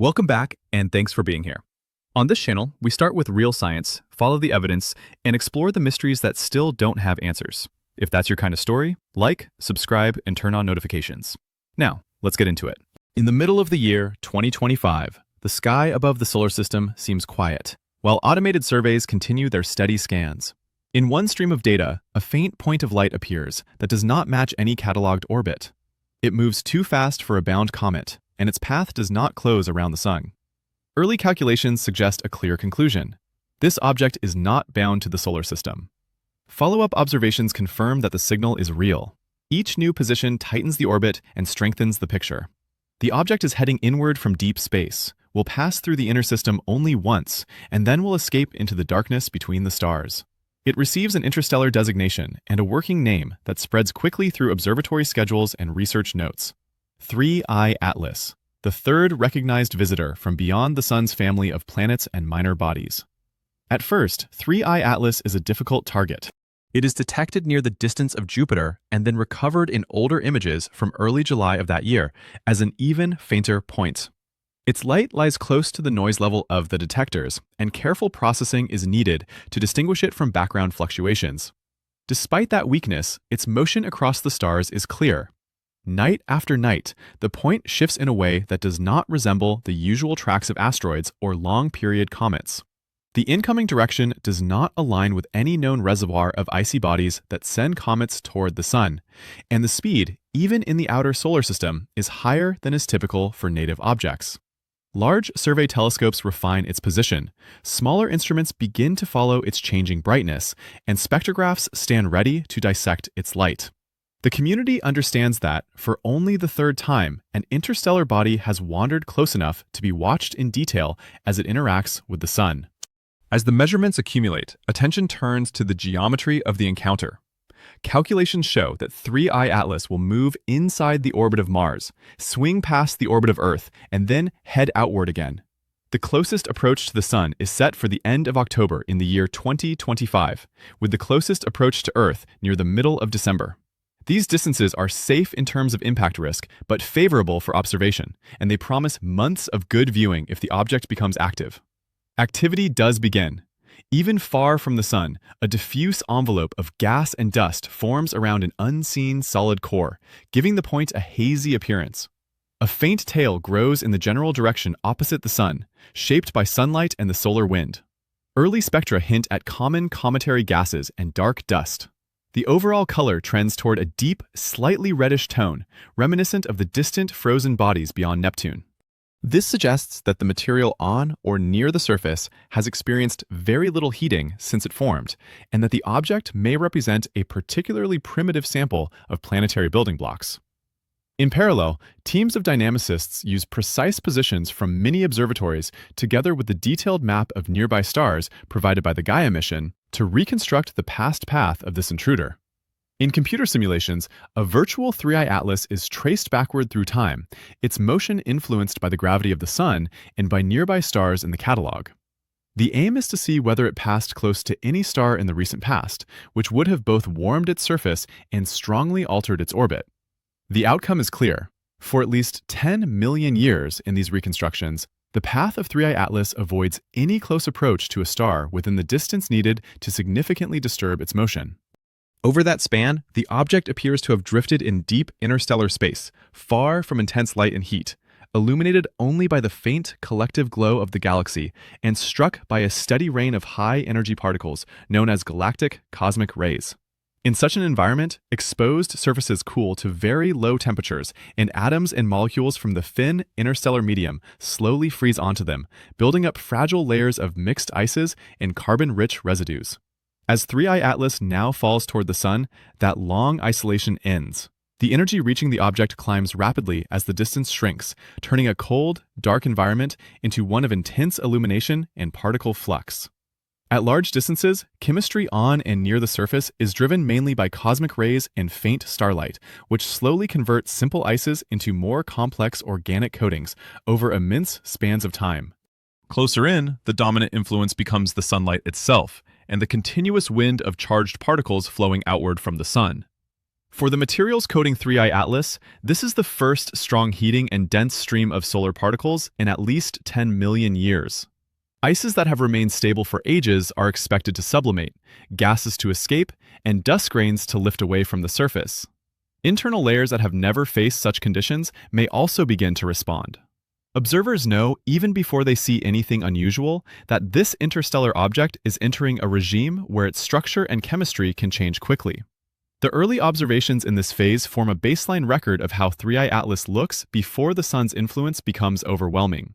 Welcome back, and thanks for being here. On this channel, we start with real science, follow the evidence, and explore the mysteries that still don't have answers. If that's your kind of story, like, subscribe, and turn on notifications. Now, let's get into it. In the middle of the year 2025, the sky above the solar system seems quiet, while automated surveys continue their steady scans. In one stream of data, a faint point of light appears that does not match any cataloged orbit. It moves too fast for a bound comet, and its path does not close around the sun. Early calculations suggest a clear conclusion. This object is not bound to the solar system. Follow-up observations confirm that the signal is real. Each new position tightens the orbit and strengthens the picture. The object is heading inward from deep space, will pass through the inner system only once, and then will escape into the darkness between the stars. It receives an interstellar designation and a working name that spreads quickly through observatory schedules and research notes. 3I Atlas, the third recognized visitor from beyond the Sun's family of planets and minor bodies. At first, 3I Atlas is a difficult target. It is detected near the distance of Jupiter and then recovered in older images from early July of that year as an even fainter point. Its light lies close to the noise level of the detectors, and careful processing is needed to distinguish it from background fluctuations. Despite that weakness, its motion across the stars is clear. Night after night, the point shifts in a way that does not resemble the usual tracks of asteroids or long-period comets. The incoming direction does not align with any known reservoir of icy bodies that send comets toward the Sun, and the speed, even in the outer solar system, is higher than is typical for native objects. Large survey telescopes refine its position, smaller instruments begin to follow its changing brightness, and spectrographs stand ready to dissect its light. The community understands that, for only the third time, an interstellar body has wandered close enough to be watched in detail as it interacts with the Sun. As the measurements accumulate, attention turns to the geometry of the encounter. Calculations show that 3I Atlas will move inside the orbit of Mars, swing past the orbit of Earth, and then head outward again. The closest approach to the Sun is set for the end of October in the year 2025, with the closest approach to Earth near the middle of December. These distances are safe in terms of impact risk, but favorable for observation, and they promise months of good viewing if the object becomes active. Activity does begin. Even far from the Sun, a diffuse envelope of gas and dust forms around an unseen solid core, giving the point a hazy appearance. A faint tail grows in the general direction opposite the Sun, shaped by sunlight and the solar wind. Early spectra hint at common cometary gases and dark dust. The overall color trends toward a deep, slightly reddish tone, reminiscent of the distant frozen bodies beyond Neptune. This suggests that the material on or near the surface has experienced very little heating since it formed, and that the object may represent a particularly primitive sample of planetary building blocks. In parallel, teams of dynamicists use precise positions from many observatories together with the detailed map of nearby stars provided by the Gaia mission to reconstruct the past path of this intruder. In computer simulations, a virtual 3I Atlas is traced backward through time, its motion influenced by the gravity of the Sun and by nearby stars in the catalog. The aim is to see whether it passed close to any star in the recent past, which would have both warmed its surface and strongly altered its orbit. The outcome is clear. For at least 10 million years in these reconstructions, the path of 3I Atlas avoids any close approach to a star within the distance needed to significantly disturb its motion. Over that span, the object appears to have drifted in deep interstellar space, far from intense light and heat, illuminated only by the faint collective glow of the galaxy, and struck by a steady rain of high-energy particles known as galactic cosmic rays. In such an environment, exposed surfaces cool to very low temperatures, and atoms and molecules from the thin interstellar medium slowly freeze onto them, building up fragile layers of mixed ices and carbon-rich residues. As 3I Atlas now falls toward the Sun, that long isolation ends. The energy reaching the object climbs rapidly as the distance shrinks, turning a cold, dark environment into one of intense illumination and particle flux. At large distances, chemistry on and near the surface is driven mainly by cosmic rays and faint starlight, which slowly convert simple ices into more complex organic coatings over immense spans of time. Closer in, the dominant influence becomes the sunlight itself, and the continuous wind of charged particles flowing outward from the Sun. For the materials coating 3I Atlas, this is the first strong heating and dense stream of solar particles in at least 10 million years. Ices that have remained stable for ages are expected to sublimate, gases to escape, and dust grains to lift away from the surface. Internal layers that have never faced such conditions may also begin to respond. Observers know, even before they see anything unusual, that this interstellar object is entering a regime where its structure and chemistry can change quickly. The early observations in this phase form a baseline record of how 3I Atlas looks before the Sun's influence becomes overwhelming.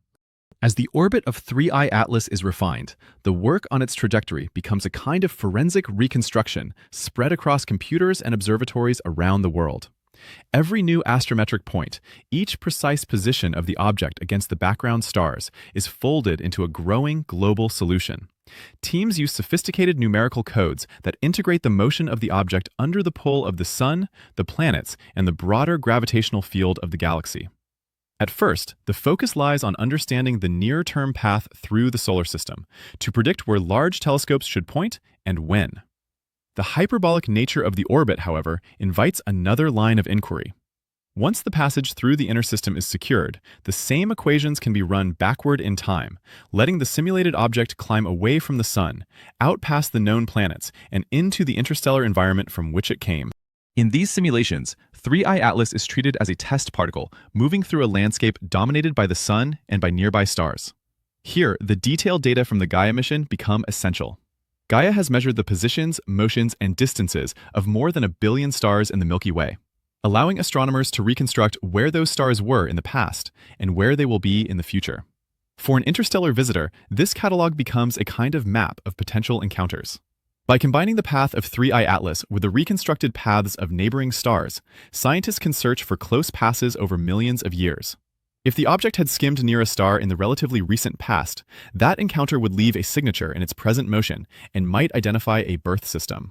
As the orbit of 3I Atlas is refined, the work on its trajectory becomes a kind of forensic reconstruction spread across computers and observatories around the world. Every new astrometric point, each precise position of the object against the background stars, is folded into a growing global solution. Teams use sophisticated numerical codes that integrate the motion of the object under the pull of the Sun, the planets, and the broader gravitational field of the galaxy. At first, the focus lies on understanding the near-term path through the solar system, to predict where large telescopes should point and when. The hyperbolic nature of the orbit, however, invites another line of inquiry. Once the passage through the inner system is secured, the same equations can be run backward in time, letting the simulated object climb away from the Sun, out past the known planets, and into the interstellar environment from which it came. In these simulations, 3I Atlas is treated as a test particle, moving through a landscape dominated by the Sun and by nearby stars. Here, the detailed data from the Gaia mission become essential. Gaia has measured the positions, motions, and distances of more than 1 billion stars in the Milky Way, allowing astronomers to reconstruct where those stars were in the past and where they will be in the future. For an interstellar visitor, this catalog becomes a kind of map of potential encounters. By combining the path of 3I Atlas with the reconstructed paths of neighboring stars, scientists can search for close passes over millions of years. If the object had skimmed near a star in the relatively recent past, that encounter would leave a signature in its present motion and might identify a birth system.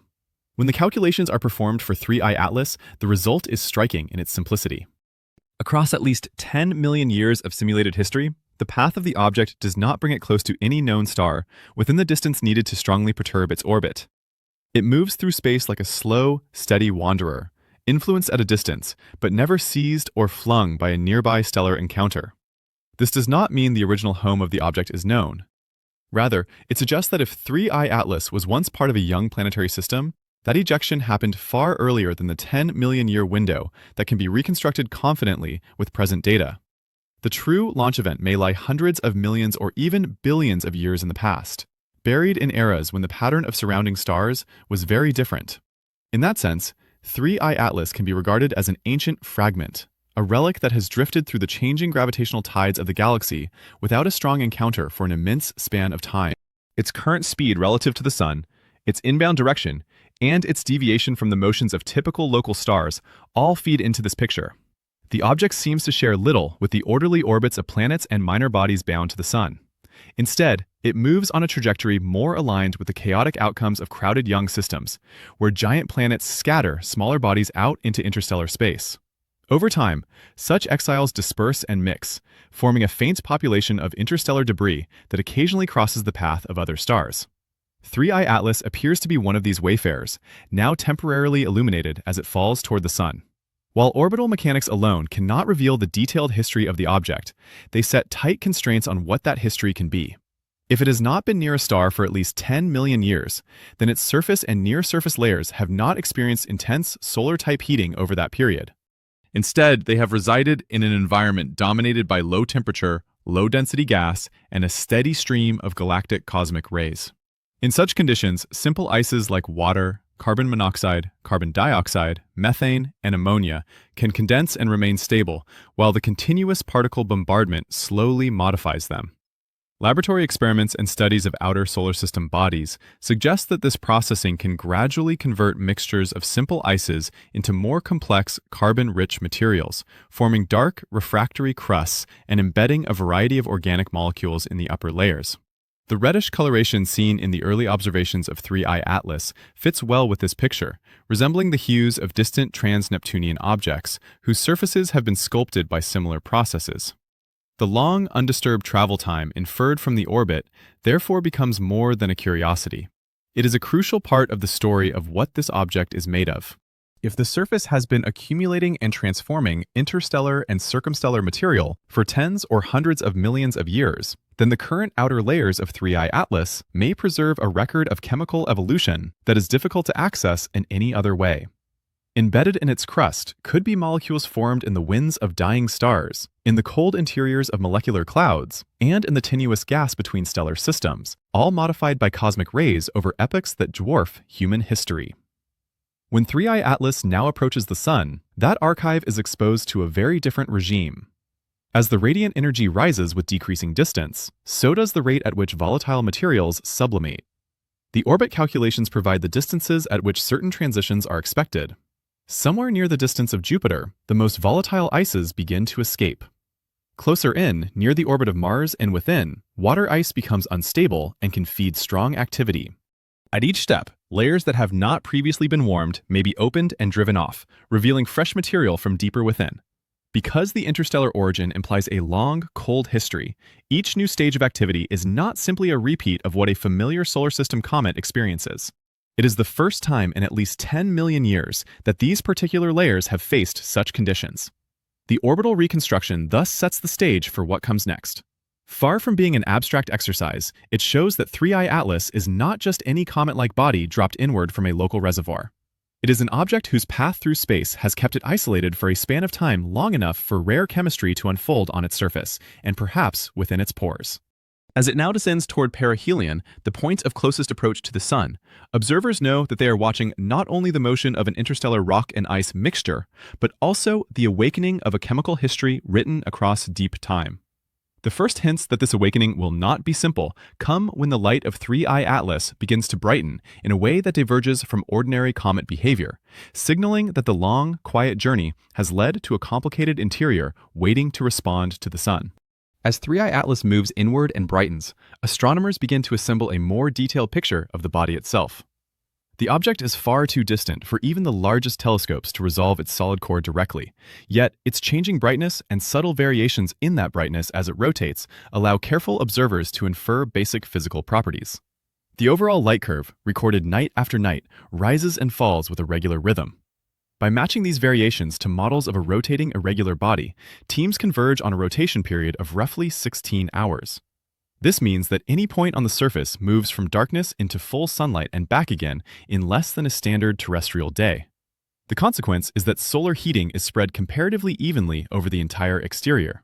When the calculations are performed for 3I Atlas, the result is striking in its simplicity. Across at least 10 million years of simulated history, the path of the object does not bring it close to any known star within the distance needed to strongly perturb its orbit. It moves through space like a slow, steady wanderer, influenced at a distance, but never seized or flung by a nearby stellar encounter. This does not mean the original home of the object is known. Rather, it suggests that if 3I Atlas was once part of a young planetary system, that ejection happened far earlier than the 10 million year window that can be reconstructed confidently with present data. The true launch event may lie hundreds of millions or even billions of years in the past, buried in eras when the pattern of surrounding stars was very different. In that sense, 3I Atlas can be regarded as an ancient fragment, a relic that has drifted through the changing gravitational tides of the galaxy without a strong encounter for an immense span of time. Its current speed relative to the Sun, its inbound direction, and its deviation from the motions of typical local stars all feed into this picture. The object seems to share little with the orderly orbits of planets and minor bodies bound to the Sun. Instead, it moves on a trajectory more aligned with the chaotic outcomes of crowded young systems, where giant planets scatter smaller bodies out into interstellar space. Over time, such exiles disperse and mix, forming a faint population of interstellar debris that occasionally crosses the path of other stars. 3I Atlas appears to be one of these wayfarers, now temporarily illuminated as it falls toward the Sun. While orbital mechanics alone cannot reveal the detailed history of the object, they set tight constraints on what that history can be. If it has not been near a star for at least 10 million years, then its surface and near-surface layers have not experienced intense solar-type heating over that period. Instead, they have resided in an environment dominated by low-temperature, low-density gas and a steady stream of galactic cosmic rays. In such conditions, simple ices like water, carbon monoxide, carbon dioxide, methane, and ammonia can condense and remain stable, while the continuous particle bombardment slowly modifies them. Laboratory experiments and studies of outer solar system bodies suggest that this processing can gradually convert mixtures of simple ices into more complex carbon-rich materials, forming dark, refractory crusts and embedding a variety of organic molecules in the upper layers. The reddish coloration seen in the early observations of 3I Atlas fits well with this picture, resembling the hues of distant trans-Neptunian objects whose surfaces have been sculpted by similar processes. The long, undisturbed travel time inferred from the orbit therefore becomes more than a curiosity. It is a crucial part of the story of what this object is made of. If the surface has been accumulating and transforming interstellar and circumstellar material for tens or hundreds of millions of years, then the current outer layers of 3I Atlas may preserve a record of chemical evolution that is difficult to access in any other way. Embedded in its crust could be molecules formed in the winds of dying stars, in the cold interiors of molecular clouds, and in the tenuous gas between stellar systems, all modified by cosmic rays over epochs that dwarf human history. When 3I Atlas now approaches the Sun, that archive is exposed to a very different regime. As the radiant energy rises with decreasing distance, so does the rate at which volatile materials sublimate. The orbit calculations provide the distances at which certain transitions are expected. Somewhere near the distance of Jupiter, the most volatile ices begin to escape. Closer in, near the orbit of Mars and within, water ice becomes unstable and can feed strong activity. At each step, layers that have not previously been warmed may be opened and driven off, revealing fresh material from deeper within. Because the interstellar origin implies a long, cold history, each new stage of activity is not simply a repeat of what a familiar solar system comet experiences. It is the first time in at least 10 million years that these particular layers have faced such conditions. The orbital reconstruction thus sets the stage for what comes next. Far from being an abstract exercise, it shows that 3I Atlas is not just any comet-like body dropped inward from a local reservoir. It is an object whose path through space has kept it isolated for a span of time long enough for rare chemistry to unfold on its surface, and perhaps within its pores. As it now descends toward perihelion, the point of closest approach to the Sun, observers know that they are watching not only the motion of an interstellar rock and ice mixture, but also the awakening of a chemical history written across deep time. The first hints that this awakening will not be simple come when the light of 3I Atlas begins to brighten in a way that diverges from ordinary comet behavior, signaling that the long, quiet journey has led to a complicated interior waiting to respond to the Sun. As 3I Atlas moves inward and brightens, astronomers begin to assemble a more detailed picture of the body itself. The object is far too distant for even the largest telescopes to resolve its solid core directly, yet its changing brightness and subtle variations in that brightness as it rotates allow careful observers to infer basic physical properties. The overall light curve, recorded night after night, rises and falls with a regular rhythm. By matching these variations to models of a rotating irregular body, teams converge on a rotation period of roughly 16 hours. This means that any point on the surface moves from darkness into full sunlight and back again in less than a standard terrestrial day. The consequence is that solar heating is spread comparatively evenly over the entire exterior.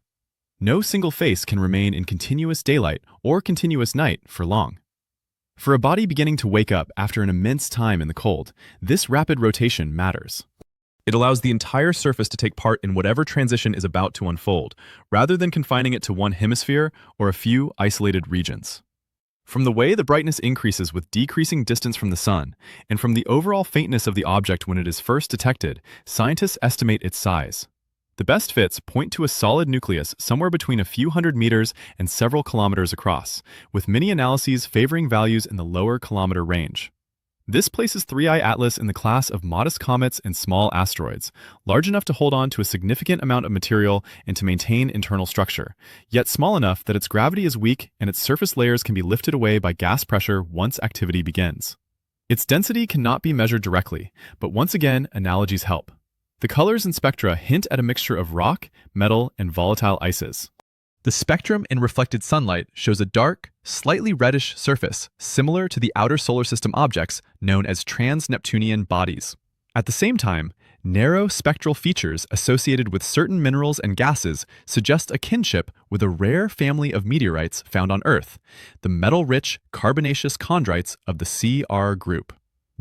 No single face can remain in continuous daylight or continuous night for long. For a body beginning to wake up after an immense time in the cold, this rapid rotation matters. It allows the entire surface to take part in whatever transition is about to unfold, rather than confining it to one hemisphere or a few isolated regions. From the way the brightness increases with decreasing distance from the Sun, and from the overall faintness of the object when it is first detected, scientists estimate its size. The best fits point to a solid nucleus somewhere between a few hundred meters and several kilometers across, with many analyses favoring values in the lower kilometer range. This places 3I Atlas in the class of modest comets and small asteroids, large enough to hold on to a significant amount of material and to maintain internal structure, yet small enough that its gravity is weak and its surface layers can be lifted away by gas pressure once activity begins. Its density cannot be measured directly, but once again, analogies help. The colors and spectra hint at a mixture of rock, metal, and volatile ices. The spectrum in reflected sunlight shows a dark, slightly reddish surface similar to the outer solar system objects known as trans-Neptunian bodies. At the same time, narrow spectral features associated with certain minerals and gases suggest a kinship with a rare family of meteorites found on Earth, the metal-rich carbonaceous chondrites of the CR group.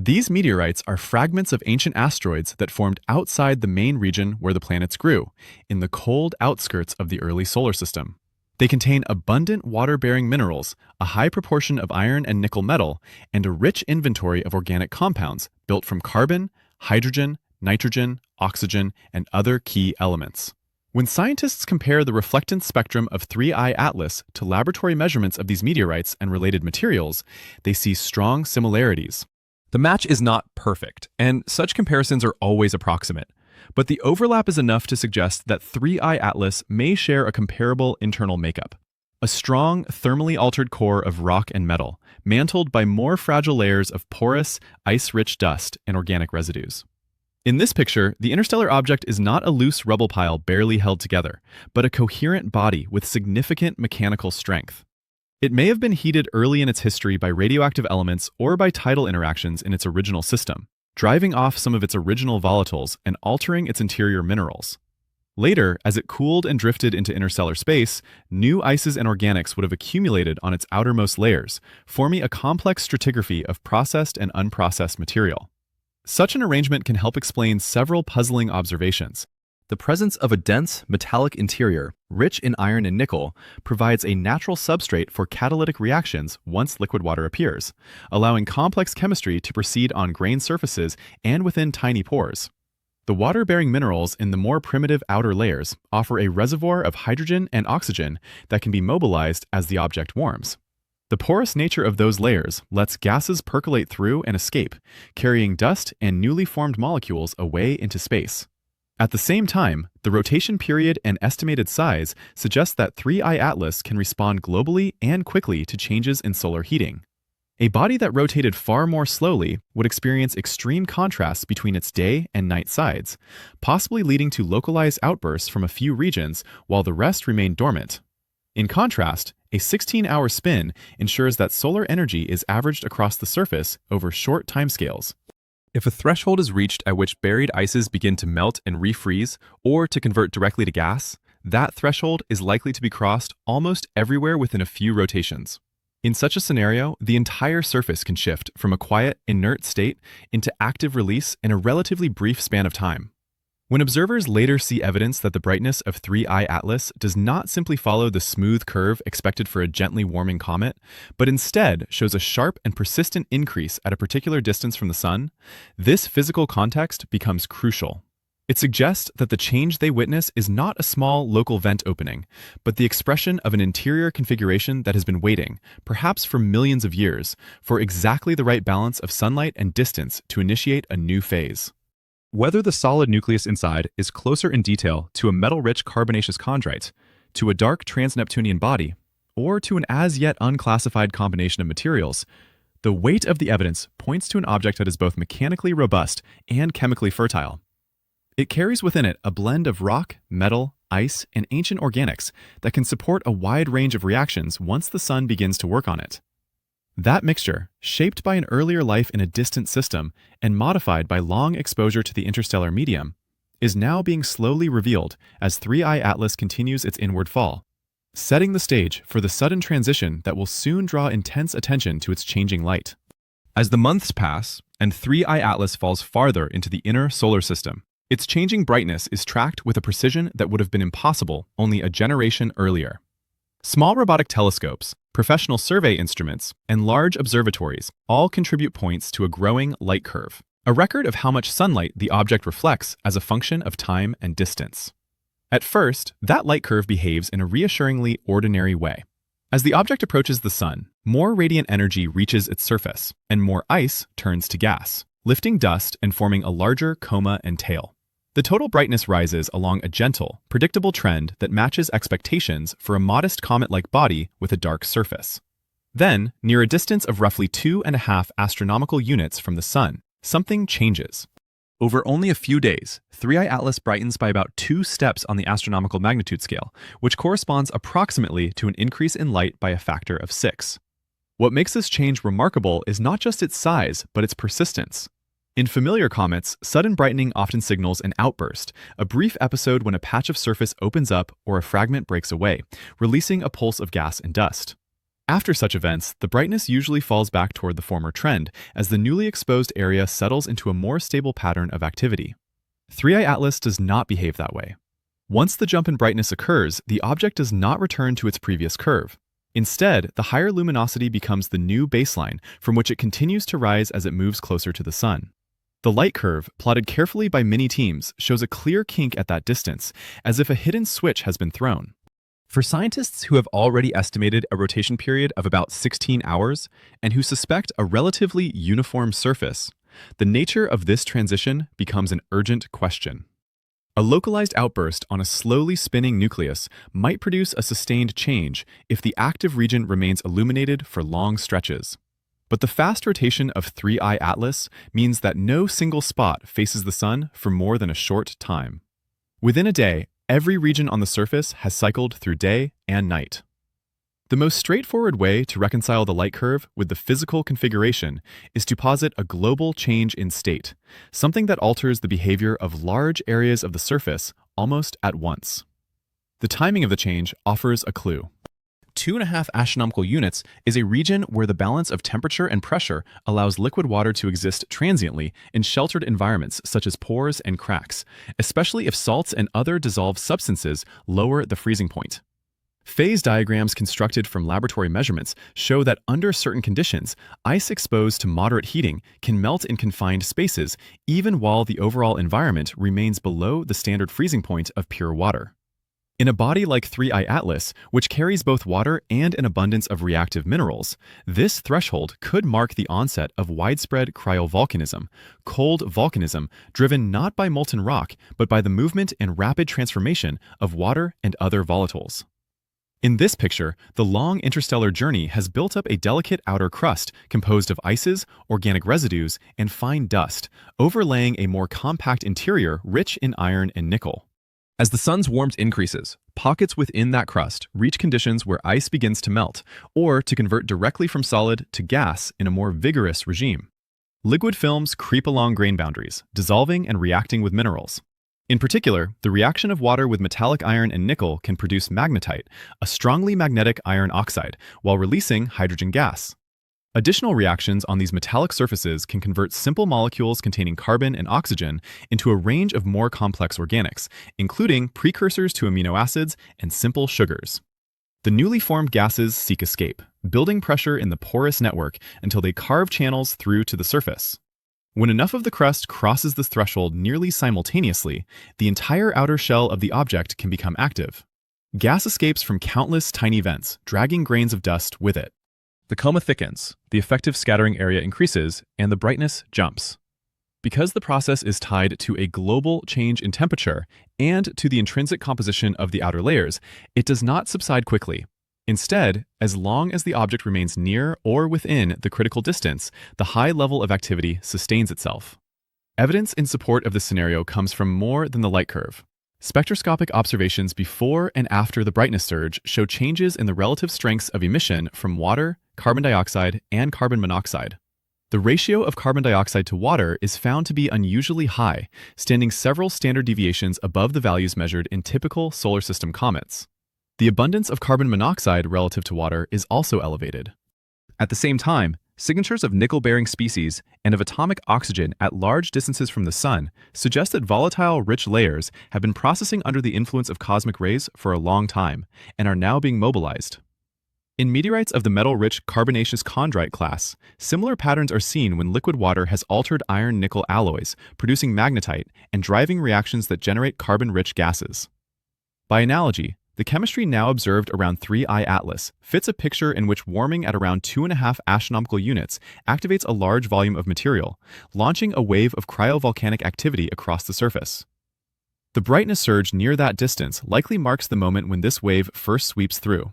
These meteorites are fragments of ancient asteroids that formed outside the main region where the planets grew, in the cold outskirts of the early solar system. They contain abundant water-bearing minerals, a high proportion of iron and nickel metal, and a rich inventory of organic compounds built from carbon, hydrogen, nitrogen, oxygen, and other key elements. When scientists compare the reflectance spectrum of 3I Atlas to laboratory measurements of these meteorites and related materials, they see strong similarities. The match is not perfect, and such comparisons are always approximate, but the overlap is enough to suggest that 3I Atlas may share a comparable internal makeup. A strong, thermally altered core of rock and metal, mantled by more fragile layers of porous, ice-rich dust and organic residues. In this picture, the interstellar object is not a loose rubble pile barely held together, but a coherent body with significant mechanical strength. It may have been heated early in its history by radioactive elements or by tidal interactions in its original system, driving off some of its original volatiles and altering its interior minerals. Later, as it cooled and drifted into interstellar space, new ices and organics would have accumulated on its outermost layers, forming a complex stratigraphy of processed and unprocessed material. Such an arrangement can help explain several puzzling observations. The presence of a dense, metallic interior, rich in iron and nickel, provides a natural substrate for catalytic reactions once liquid water appears, allowing complex chemistry to proceed on grained surfaces and within tiny pores. The water-bearing minerals in the more primitive outer layers offer a reservoir of hydrogen and oxygen that can be mobilized as the object warms. The porous nature of those layers lets gases percolate through and escape, carrying dust and newly formed molecules away into space. At the same time, the rotation period and estimated size suggest that 3I Atlas can respond globally and quickly to changes in solar heating. A body that rotated far more slowly would experience extreme contrasts between its day and night sides, possibly leading to localized outbursts from a few regions while the rest remained dormant. In contrast, a 16-hour spin ensures that solar energy is averaged across the surface over short timescales. If a threshold is reached at which buried ices begin to melt and refreeze, or to convert directly to gas, that threshold is likely to be crossed almost everywhere within a few rotations. In such a scenario, the entire surface can shift from a quiet, inert state into active release in a relatively brief span of time. When observers later see evidence that the brightness of 3I Atlas does not simply follow the smooth curve expected for a gently warming comet, but instead shows a sharp and persistent increase at a particular distance from the Sun, this physical context becomes crucial. It suggests that the change they witness is not a small local vent opening, but the expression of an interior configuration that has been waiting, perhaps for millions of years, for exactly the right balance of sunlight and distance to initiate a new phase. Whether the solid nucleus inside is closer in detail to a metal-rich carbonaceous chondrite, to a dark trans-Neptunian body, or to an as-yet unclassified combination of materials, the weight of the evidence points to an object that is both mechanically robust and chemically fertile. It carries within it a blend of rock, metal, ice, and ancient organics that can support a wide range of reactions once the Sun begins to work on it. That mixture, shaped by an earlier life in a distant system and modified by long exposure to the interstellar medium, is now being slowly revealed as 3I Atlas continues its inward fall, setting the stage for the sudden transition that will soon draw intense attention to its changing light. As the months pass and 3I Atlas falls farther into the inner solar system, its changing brightness is tracked with a precision that would have been impossible only a generation earlier. Small robotic telescopes, professional survey instruments, and large observatories all contribute points to a growing light curve, a record of how much sunlight the object reflects as a function of time and distance. At first, that light curve behaves in a reassuringly ordinary way. As the object approaches the Sun, more radiant energy reaches its surface, and more ice turns to gas, lifting dust and forming a larger coma and tail. The total brightness rises along a gentle, predictable trend that matches expectations for a modest comet-like body with a dark surface. Then, near a distance of roughly 2.5 astronomical units from the Sun, something changes. Over only a few days, 3I Atlas brightens by about 2 steps on the astronomical magnitude scale, which corresponds approximately to an increase in light by a factor of 6. What makes this change remarkable is not just its size, but its persistence. In familiar comets, sudden brightening often signals an outburst, a brief episode when a patch of surface opens up or a fragment breaks away, releasing a pulse of gas and dust. After such events, the brightness usually falls back toward the former trend as the newly exposed area settles into a more stable pattern of activity. 3I Atlas does not behave that way. Once the jump in brightness occurs, the object does not return to its previous curve. Instead, the higher luminosity becomes the new baseline from which it continues to rise as it moves closer to the Sun. The light curve, plotted carefully by many teams, shows a clear kink at that distance, as if a hidden switch has been thrown. For scientists who have already estimated a rotation period of about 16 hours and who suspect a relatively uniform surface, the nature of this transition becomes an urgent question. A localized outburst on a slowly spinning nucleus might produce a sustained change if the active region remains illuminated for long stretches. But the fast rotation of 3I Atlas means that no single spot faces the sun for more than a short time. Within a day, every region on the surface has cycled through day and night. The most straightforward way to reconcile the light curve with the physical configuration is to posit a global change in state, something that alters the behavior of large areas of the surface almost at once. The timing of the change offers a clue. 2.5 astronomical units is a region where the balance of temperature and pressure allows liquid water to exist transiently in sheltered environments such as pores and cracks, especially if salts and other dissolved substances lower the freezing point. Phase diagrams constructed from laboratory measurements show that under certain conditions, ice exposed to moderate heating can melt in confined spaces even while the overall environment remains below the standard freezing point of pure water. In a body like 3I Atlas, which carries both water and an abundance of reactive minerals, this threshold could mark the onset of widespread cryovolcanism, cold volcanism driven not by molten rock but by the movement and rapid transformation of water and other volatiles. In this picture, the long interstellar journey has built up a delicate outer crust composed of ices, organic residues, and fine dust, overlaying a more compact interior rich in iron and nickel. As the sun's warmth increases, pockets within that crust reach conditions where ice begins to melt, or to convert directly from solid to gas in a more vigorous regime. Liquid films creep along grain boundaries, dissolving and reacting with minerals. In particular, the reaction of water with metallic iron and nickel can produce magnetite, a strongly magnetic iron oxide, while releasing hydrogen gas. Additional reactions on these metallic surfaces can convert simple molecules containing carbon and oxygen into a range of more complex organics, including precursors to amino acids and simple sugars. The newly formed gases seek escape, building pressure in the porous network until they carve channels through to the surface. When enough of the crust crosses this threshold nearly simultaneously, the entire outer shell of the object can become active. Gas escapes from countless tiny vents, dragging grains of dust with it. The coma thickens, the effective scattering area increases, and the brightness jumps. Because the process is tied to a global change in temperature and to the intrinsic composition of the outer layers, it does not subside quickly. Instead, as long as the object remains near or within the critical distance, the high level of activity sustains itself. Evidence in support of this scenario comes from more than the light curve. Spectroscopic observations before and after the brightness surge show changes in the relative strengths of emission from water, carbon dioxide, and carbon monoxide. The ratio of carbon dioxide to water is found to be unusually high, standing several standard deviations above the values measured in typical solar system comets. The abundance of carbon monoxide relative to water is also elevated. At the same time, signatures of nickel-bearing species and of atomic oxygen at large distances from the sun suggest that volatile, rich layers have been processing under the influence of cosmic rays for a long time and are now being mobilized. In meteorites of the metal-rich carbonaceous chondrite class, similar patterns are seen when liquid water has altered iron-nickel alloys, producing magnetite and driving reactions that generate carbon-rich gases. By analogy, the chemistry now observed around 3I Atlas fits a picture in which warming at around 2.5 astronomical units activates a large volume of material, launching a wave of cryovolcanic activity across the surface. The brightness surge near that distance likely marks the moment when this wave first sweeps through.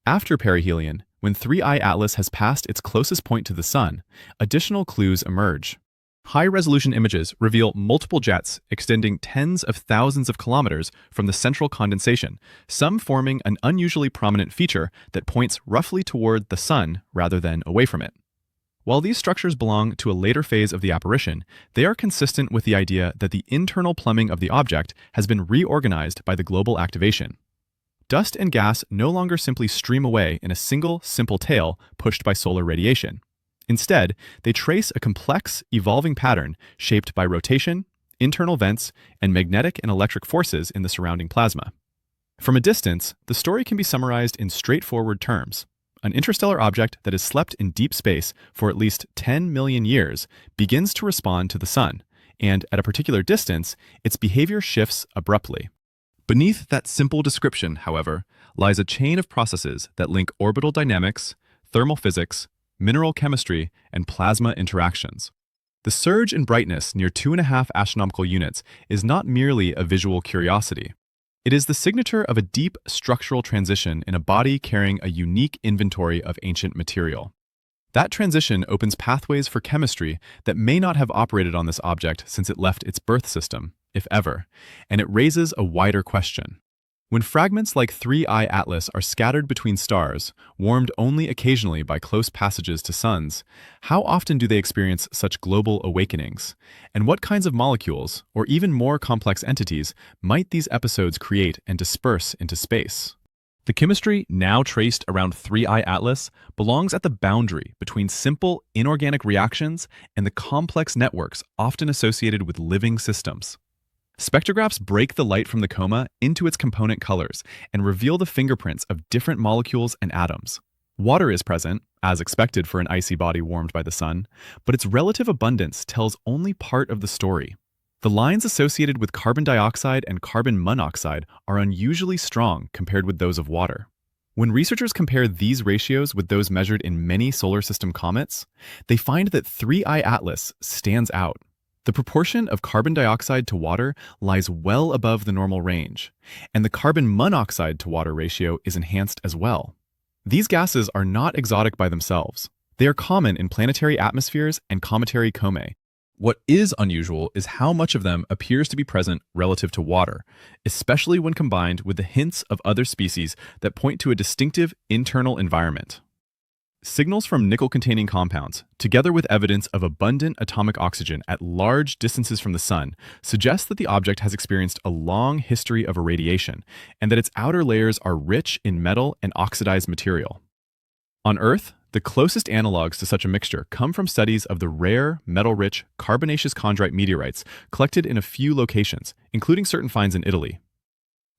After perihelion, when 3I Atlas has passed its closest point to the sun, additional clues emerge. High-resolution images reveal multiple jets extending tens of thousands of kilometers from the central condensation, some forming an unusually prominent feature that points roughly toward the sun rather than away from it. While these structures belong to a later phase of the apparition, they are consistent with the idea that the internal plumbing of the object has been reorganized by the global activation. Dust and gas no longer simply stream away in a single, simple tail pushed by solar radiation. Instead, they trace a complex, evolving pattern shaped by rotation, internal vents, and magnetic and electric forces in the surrounding plasma. From a distance, the story can be summarized in straightforward terms. An interstellar object that has slept in deep space for at least 10 million years begins to respond to the sun, and at a particular distance, its behavior shifts abruptly. Beneath that simple description, however, lies a chain of processes that link orbital dynamics, thermal physics, mineral chemistry, and plasma interactions. The surge in brightness near 2.5 astronomical units is not merely a visual curiosity. It is the signature of a deep structural transition in a body carrying a unique inventory of ancient material. That transition opens pathways for chemistry that may not have operated on this object since it left its birth system, if ever, and it raises a wider question. When fragments like 3I Atlas are scattered between stars, warmed only occasionally by close passages to suns, how often do they experience such global awakenings? And what kinds of molecules, or even more complex entities, might these episodes create and disperse into space? The chemistry now traced around 3I Atlas belongs at the boundary between simple inorganic reactions and the complex networks often associated with living systems. Spectrographs break the light from the coma into its component colors and reveal the fingerprints of different molecules and atoms. Water is present, as expected for an icy body warmed by the sun, but its relative abundance tells only part of the story. The lines associated with carbon dioxide and carbon monoxide are unusually strong compared with those of water. When researchers compare these ratios with those measured in many solar system comets, they find that 3I Atlas stands out. The proportion of carbon dioxide to water lies well above the normal range, and the carbon monoxide to water ratio is enhanced as well. These gases are not exotic by themselves. They are common in planetary atmospheres and cometary comae. What is unusual is how much of them appears to be present relative to water, especially when combined with the hints of other species that point to a distinctive internal environment. Signals from nickel-containing compounds, together with evidence of abundant atomic oxygen at large distances from the sun, suggest that the object has experienced a long history of irradiation and that its outer layers are rich in metal and oxidized material. On Earth, the closest analogs to such a mixture come from studies of the rare, metal-rich, carbonaceous chondrite meteorites collected in a few locations, including certain finds in Italy.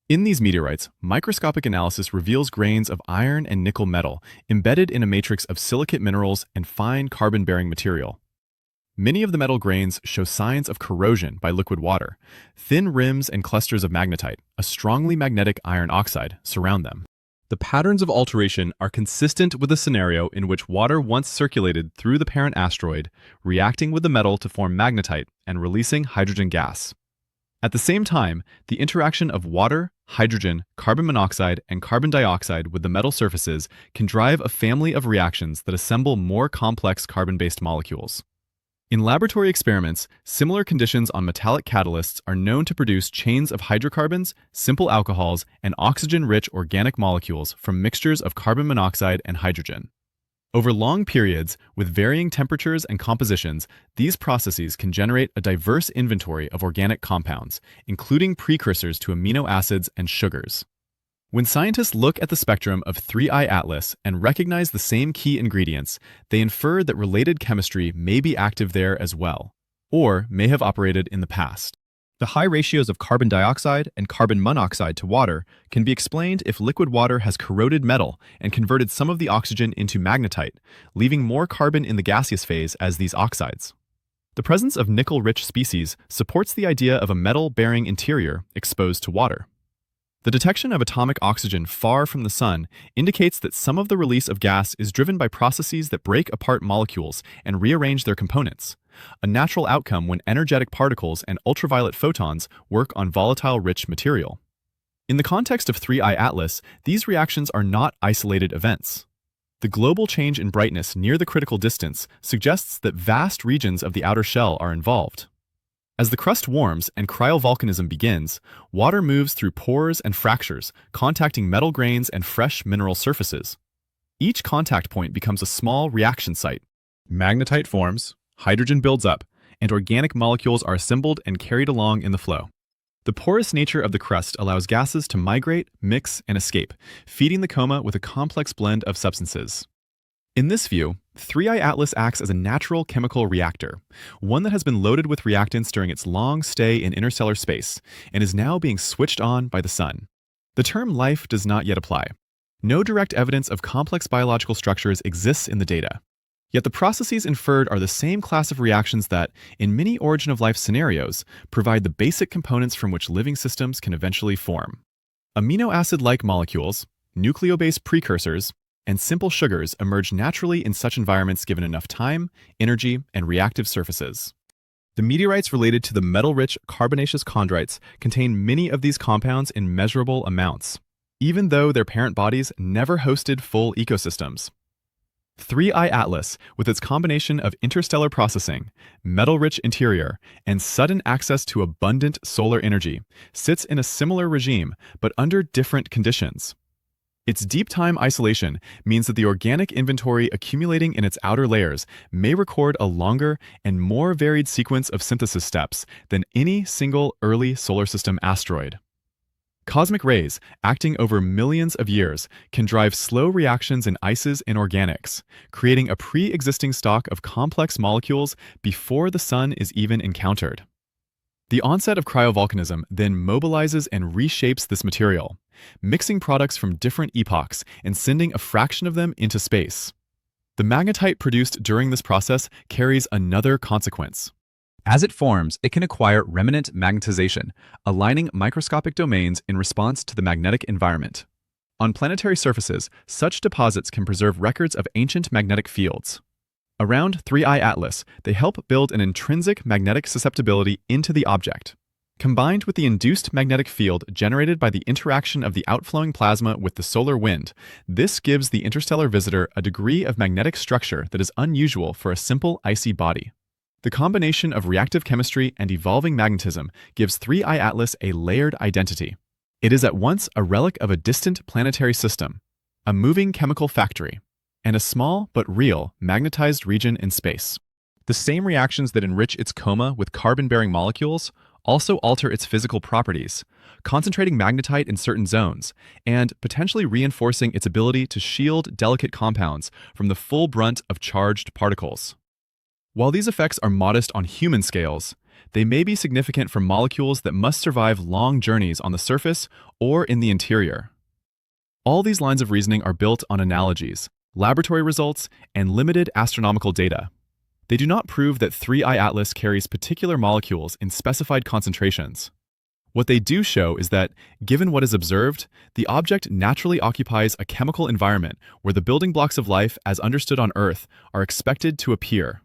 In these meteorites, microscopic analysis reveals grains of iron and nickel metal embedded in a matrix of silicate minerals and fine carbon-bearing material. Many of the metal grains show signs of corrosion by liquid water. Thin rims and clusters of magnetite, a strongly magnetic iron oxide, surround them. The patterns of alteration are consistent with a scenario in which water once circulated through the parent asteroid, reacting with the metal to form magnetite and releasing hydrogen gas. At the same time, the interaction of water, hydrogen, carbon monoxide, and carbon dioxide with the metal surfaces can drive a family of reactions that assemble more complex carbon-based molecules. In laboratory experiments, similar conditions on metallic catalysts are known to produce chains of hydrocarbons, simple alcohols, and oxygen-rich organic molecules from mixtures of carbon monoxide and hydrogen. Over long periods, with varying temperatures and compositions, these processes can generate a diverse inventory of organic compounds, including precursors to amino acids and sugars. When scientists look at the spectrum of 3I Atlas and recognize the same key ingredients, they infer that related chemistry may be active there as well, or may have operated in the past. The high ratios of carbon dioxide and carbon monoxide to water can be explained if liquid water has corroded metal and converted some of the oxygen into magnetite, leaving more carbon in the gaseous phase as these oxides. The presence of nickel-rich species supports the idea of a metal-bearing interior exposed to water. The detection of atomic oxygen far from the sun indicates that some of the release of gas is driven by processes that break apart molecules and rearrange their components, a natural outcome when energetic particles and ultraviolet photons work on volatile-rich material. In the context of 3I Atlas, these reactions are not isolated events. The global change in brightness near the critical distance suggests that vast regions of the outer shell are involved. As the crust warms and cryovolcanism begins, water moves through pores and fractures, contacting metal grains and fresh mineral surfaces. Each contact point becomes a small reaction site. Magnetite forms, hydrogen builds up, and organic molecules are assembled and carried along in the flow. The porous nature of the crust allows gases to migrate, mix, and escape, feeding the coma with a complex blend of substances. In this view, 3I Atlas acts as a natural chemical reactor, one that has been loaded with reactants during its long stay in interstellar space and is now being switched on by the sun. The term life does not yet apply. No direct evidence of complex biological structures exists in the data. Yet the processes inferred are the same class of reactions that, in many origin of life scenarios, provide the basic components from which living systems can eventually form. Amino acid-like molecules, nucleobase precursors, and simple sugars emerge naturally in such environments given enough time, energy, and reactive surfaces. The meteorites related to the metal-rich carbonaceous chondrites contain many of these compounds in measurable amounts, even though their parent bodies never hosted full ecosystems. 3I Atlas, with its combination of interstellar processing, metal-rich interior, and sudden access to abundant solar energy, sits in a similar regime, but under different conditions. Its deep-time isolation means that the organic inventory accumulating in its outer layers may record a longer and more varied sequence of synthesis steps than any single early solar system asteroid. Cosmic rays, acting over millions of years, can drive slow reactions in ices and organics, creating a pre-existing stock of complex molecules before the sun is even encountered. The onset of cryovolcanism then mobilizes and reshapes this material, mixing products from different epochs and sending a fraction of them into space. The magnetite produced during this process carries another consequence. As it forms, it can acquire remnant magnetization, aligning microscopic domains in response to the magnetic environment. On planetary surfaces, such deposits can preserve records of ancient magnetic fields. Around 3I Atlas, they help build an intrinsic magnetic susceptibility into the object. Combined with the induced magnetic field generated by the interaction of the outflowing plasma with the solar wind, this gives the interstellar visitor a degree of magnetic structure that is unusual for a simple icy body. The combination of reactive chemistry and evolving magnetism gives 3I Atlas a layered identity. It is at once a relic of a distant planetary system, a moving chemical factory, and a small but real magnetized region in space. The same reactions that enrich its coma with carbon-bearing molecules also alter its physical properties, concentrating magnetite in certain zones, and potentially reinforcing its ability to shield delicate compounds from the full brunt of charged particles. While these effects are modest on human scales, they may be significant for molecules that must survive long journeys on the surface or in the interior. All these lines of reasoning are built on analogies, laboratory results, and limited astronomical data. They do not prove that 3I Atlas carries particular molecules in specified concentrations. What they do show is that, given what is observed, the object naturally occupies a chemical environment where the building blocks of life as understood on Earth are expected to appear.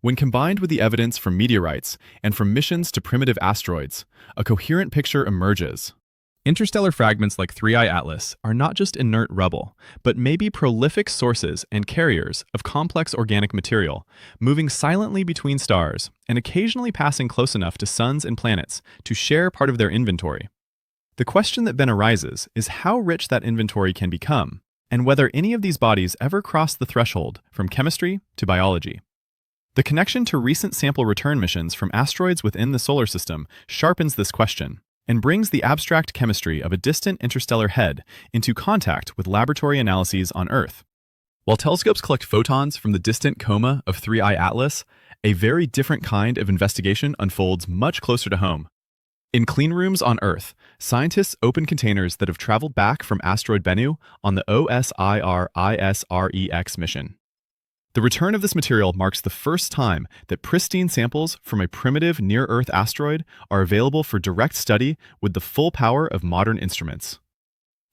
When combined with the evidence from meteorites and from missions to primitive asteroids, a coherent picture emerges. Interstellar fragments like 3I Atlas are not just inert rubble, but may be prolific sources and carriers of complex organic material, moving silently between stars and occasionally passing close enough to suns and planets to share part of their inventory. The question that then arises is how rich that inventory can become, and whether any of these bodies ever cross the threshold from chemistry to biology. The connection to recent sample return missions from asteroids within the solar system sharpens this question and brings the abstract chemistry of a distant interstellar head into contact with laboratory analyses on Earth. While telescopes collect photons from the distant coma of 3I Atlas, a very different kind of investigation unfolds much closer to home. In clean rooms on Earth, scientists open containers that have traveled back from asteroid Bennu on the OSIRIS-Rex mission. The return of this material marks the first time that pristine samples from a primitive near-Earth asteroid are available for direct study with the full power of modern instruments.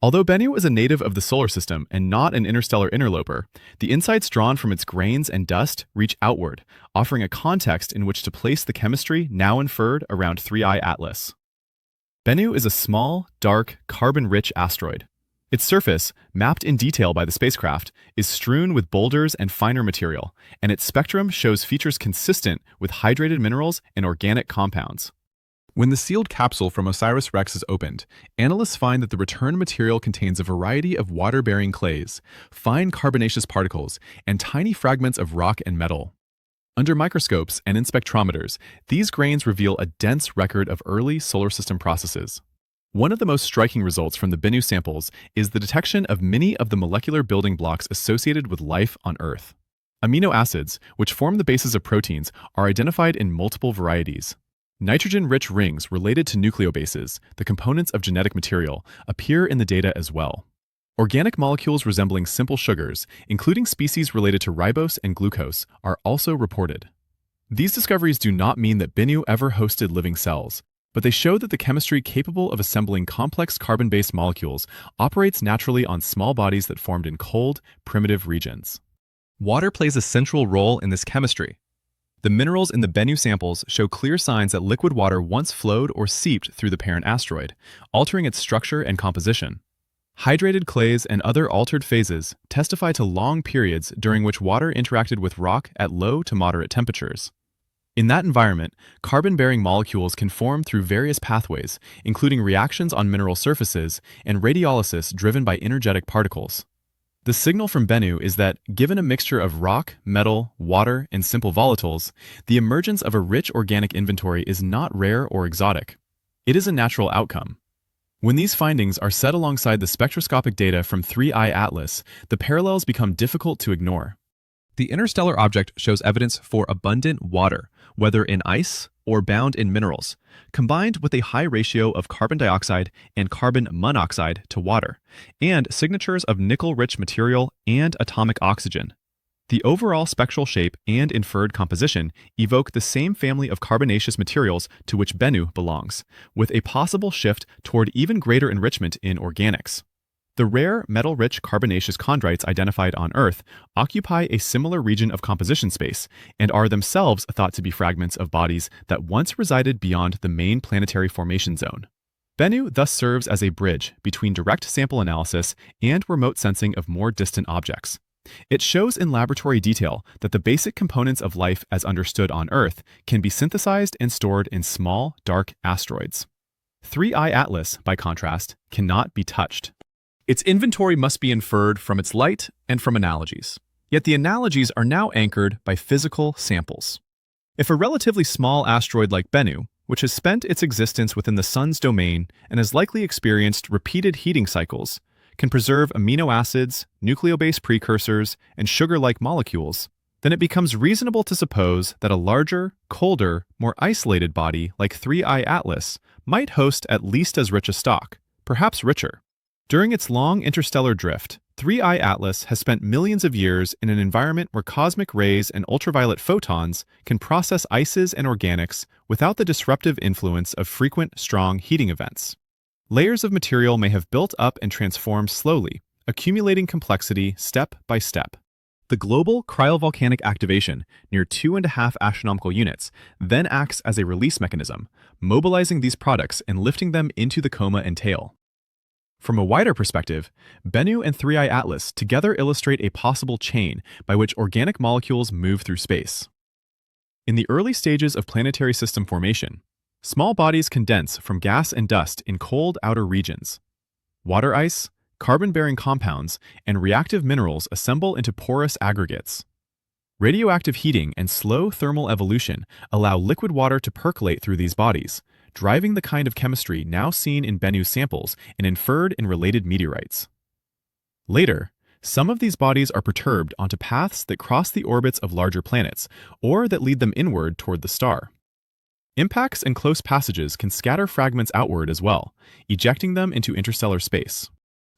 Although Bennu is a native of the solar system and not an interstellar interloper, the insights drawn from its grains and dust reach outward, offering a context in which to place the chemistry now inferred around 3I Atlas. Bennu is a small, dark, carbon-rich asteroid. Its surface, mapped in detail by the spacecraft, is strewn with boulders and finer material, and its spectrum shows features consistent with hydrated minerals and organic compounds. When the sealed capsule from OSIRIS-REx is opened, analysts find that the return material contains a variety of water-bearing clays, fine carbonaceous particles, and tiny fragments of rock and metal. Under microscopes and in spectrometers, these grains reveal a dense record of early solar system processes. One of the most striking results from the Bennu samples is the detection of many of the molecular building blocks associated with life on Earth. Amino acids, which form the bases of proteins, are identified in multiple varieties. Nitrogen-rich rings related to nucleobases, the components of genetic material, appear in the data as well. Organic molecules resembling simple sugars, including species related to ribose and glucose, are also reported. These discoveries do not mean that Bennu ever hosted living cells, but they show that the chemistry capable of assembling complex carbon-based molecules operates naturally on small bodies that formed in cold, primitive regions. Water plays a central role in this chemistry. The minerals in the Bennu samples show clear signs that liquid water once flowed or seeped through the parent asteroid, altering its structure and composition. Hydrated clays and other altered phases testify to long periods during which water interacted with rock at low to moderate temperatures. In that environment, carbon-bearing molecules can form through various pathways, including reactions on mineral surfaces and radiolysis driven by energetic particles. The signal from Bennu is that, given a mixture of rock, metal, water, and simple volatiles, the emergence of a rich organic inventory is not rare or exotic. It is a natural outcome. When these findings are set alongside the spectroscopic data from 3I Atlas, the parallels become difficult to ignore. The interstellar object shows evidence for abundant water, whether in ice or bound in minerals, combined with a high ratio of carbon dioxide and carbon monoxide to water, and signatures of nickel-rich material and atomic oxygen. The overall spectral shape and inferred composition evoke the same family of carbonaceous materials to which Bennu belongs, with a possible shift toward even greater enrichment in organics. The rare metal-rich carbonaceous chondrites identified on Earth occupy a similar region of composition space and are themselves thought to be fragments of bodies that once resided beyond the main planetary formation zone. Bennu thus serves as a bridge between direct sample analysis and remote sensing of more distant objects. It shows in laboratory detail that the basic components of life as understood on Earth can be synthesized and stored in small, dark asteroids. 3I Atlas, by contrast, cannot be touched. Its inventory must be inferred from its light and from analogies. Yet the analogies are now anchored by physical samples. If a relatively small asteroid like Bennu, which has spent its existence within the Sun's domain and has likely experienced repeated heating cycles, can preserve amino acids, nucleobase precursors, and sugar-like molecules, then it becomes reasonable to suppose that a larger, colder, more isolated body like 3I Atlas might host at least as rich a stock, perhaps richer. During its long interstellar drift, 3I Atlas has spent millions of years in an environment where cosmic rays and ultraviolet photons can process ices and organics without the disruptive influence of frequent, strong heating events. Layers of material may have built up and transformed slowly, accumulating complexity step by step. The global cryovolcanic activation, near 2.5 astronomical units, then acts as a release mechanism, mobilizing these products and lifting them into the coma and tail. From a wider perspective, Bennu and 3I Atlas together illustrate a possible chain by which organic molecules move through space. In the early stages of planetary system formation, small bodies condense from gas and dust in cold outer regions. Water ice, carbon-bearing compounds, and reactive minerals assemble into porous aggregates. Radioactive heating and slow thermal evolution allow liquid water to percolate through these bodies, driving the kind of chemistry now seen in Bennu's samples and inferred in related meteorites. Later, some of these bodies are perturbed onto paths that cross the orbits of larger planets, or that lead them inward toward the star. Impacts and close passages can scatter fragments outward as well, ejecting them into interstellar space.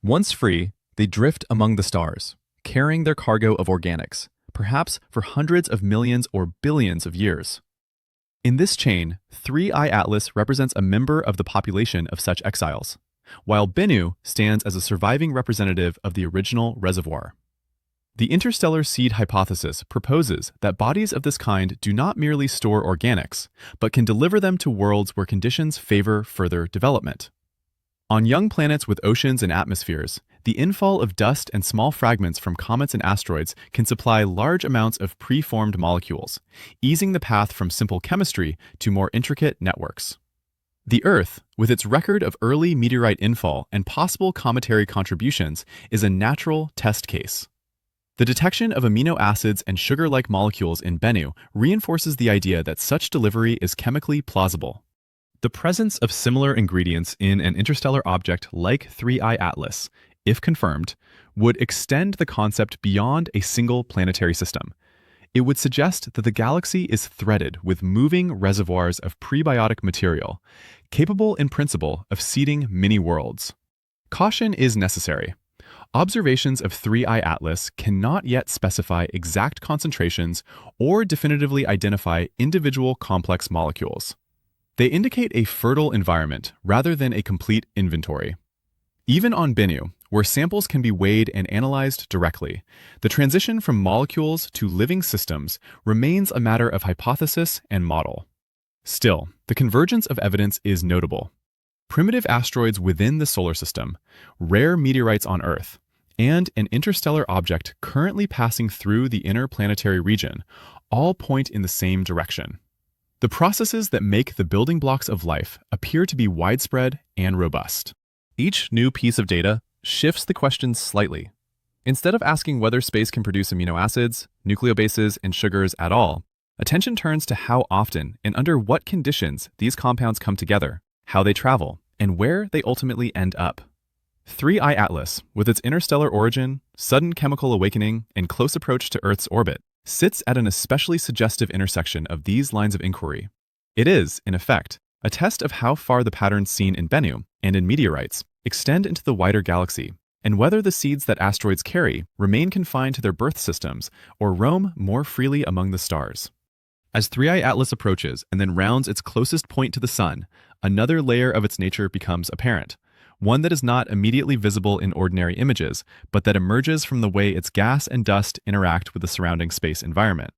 Once free, they drift among the stars, carrying their cargo of organics, perhaps for hundreds of millions or billions of years. In this chain, 3I Atlas represents a member of the population of such exiles, while Bennu stands as a surviving representative of the original reservoir. The interstellar seed hypothesis proposes that bodies of this kind do not merely store organics, but can deliver them to worlds where conditions favor further development. On young planets with oceans and atmospheres, the infall of dust and small fragments from comets and asteroids can supply large amounts of preformed molecules, easing the path from simple chemistry to more intricate networks. The Earth, with its record of early meteorite infall and possible cometary contributions, is a natural test case. The detection of amino acids and sugar-like molecules in Bennu reinforces the idea that such delivery is chemically plausible. The presence of similar ingredients in an interstellar object like 3I Atlas, if confirmed, would extend the concept beyond a single planetary system. It would suggest that the galaxy is threaded with moving reservoirs of prebiotic material, capable in principle of seeding mini-worlds. Caution is necessary. Observations of 3I Atlas cannot yet specify exact concentrations or definitively identify individual complex molecules. They indicate a fertile environment rather than a complete inventory. Even on Bennu, where samples can be weighed and analyzed directly, the transition from molecules to living systems remains a matter of hypothesis and model. Still, the convergence of evidence is notable. primitive asteroids within the solar system, rare meteorites on Earth, and an interstellar object currently passing through the inner planetary region all point in the same direction. The processes that make the building blocks of life appear to be widespread and robust. Each new piece of data shifts the question slightly. Instead of asking whether space can produce amino acids, nucleobases, and sugars at all, attention turns to how often and under what conditions these compounds come together, how they travel, and where they ultimately end up. 3I Atlas, with its interstellar origin, sudden chemical awakening, and close approach to Earth's orbit, sits at an especially suggestive intersection of these lines of inquiry. It is, in effect, a test of how far the patterns seen in Bennu and in meteorites extend into the wider galaxy, and whether the seeds that asteroids carry remain confined to their birth systems or roam more freely among the stars. As 3I Atlas approaches and then rounds its closest point to the Sun, another layer of its nature becomes apparent, one that is not immediately visible in ordinary images, but that emerges from the way its gas and dust interact with the surrounding space environment.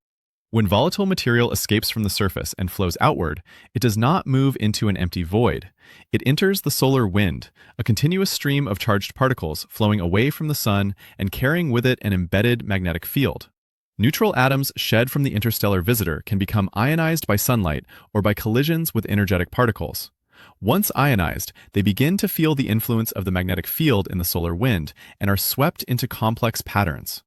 When volatile material escapes from the surface and flows outward, it does not move into an empty void. It enters the solar wind, a continuous stream of charged particles flowing away from the Sun and carrying with it an embedded magnetic field. Neutral atoms shed from the interstellar visitor can become ionized by sunlight or by collisions with energetic particles. Once ionized, they begin to feel the influence of the magnetic field in the solar wind and are swept into complex patterns.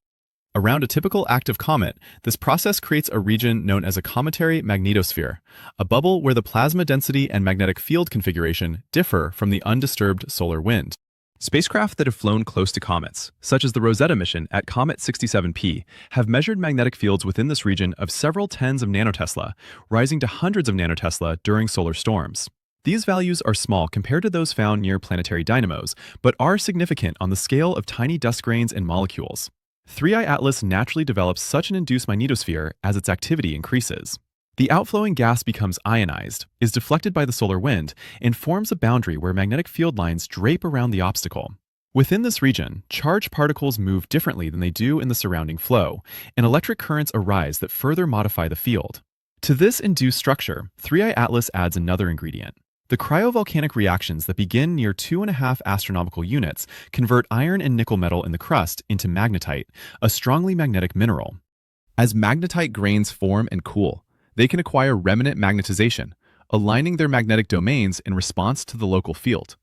Around a typical active comet, this process creates a region known as a cometary magnetosphere, a bubble where the plasma density and magnetic field configuration differ from the undisturbed solar wind. Spacecraft that have flown close to comets, such as the Rosetta mission at Comet 67P, have measured magnetic fields within this region of several tens of nanotesla, rising to hundreds of nanotesla during solar storms. These values are small compared to those found near planetary dynamos, but are significant on the scale of tiny dust grains and molecules. 3I Atlas naturally develops such an induced magnetosphere as its activity increases. The outflowing gas becomes ionized, is deflected by the solar wind, and forms a boundary where magnetic field lines drape around the obstacle. Within this region, charged particles move differently than they do in the surrounding flow, and electric currents arise that further modify the field. To this induced structure, 3I Atlas adds another ingredient. The cryovolcanic reactions that begin near 2.5 astronomical units convert iron and nickel metal in the crust into magnetite, a strongly magnetic mineral. As magnetite grains form and cool, they can acquire remnant magnetization, aligning their magnetic domains in response to the local field.